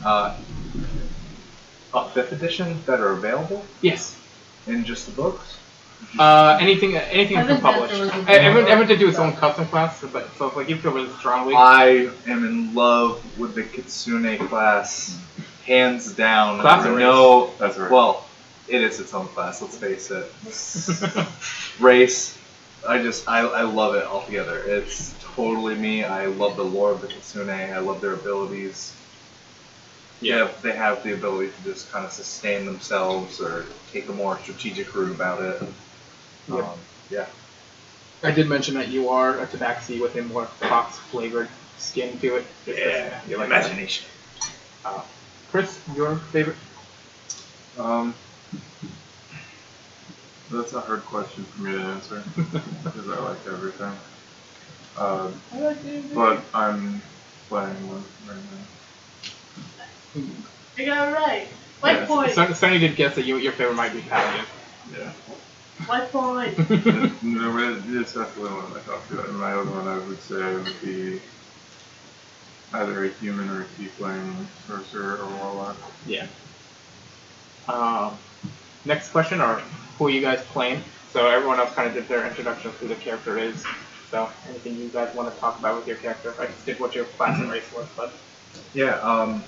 5th edition that are available Yes. in just the books. Anything I from think published. that there was a- Everyone to do its own custom class, but so like you feel really strongly. I am in love with the Kitsune class, hands down. Class or race? No, That's right. well, it is its own class. Let's face it. Race, I love it altogether. It's totally me. I love the lore of the Kitsune. I love their abilities. Yeah, they have the ability to just kind of sustain themselves or take a more strategic route about it. Yep. Yeah. I did mention that you are a tabaxi with a more fox flavored skin to it. Yeah, you like that. imagination. Chris, your favorite? That's a hard question for me to answer because I like everything. But I'm playing one right now. You got it right. White Yes. point. Sonny did guess that your favorite might be Paladin. Yeah. White point. No, it's definitely one I talked about. My other one I would say would be either a human or a tiefling, sorcerer, or warlock. Yeah. Next question, or who are you guys playing? So everyone else kind of did their introduction of who the character is. So anything you guys want to talk about with your character? I just did what your class and race was, but Yeah.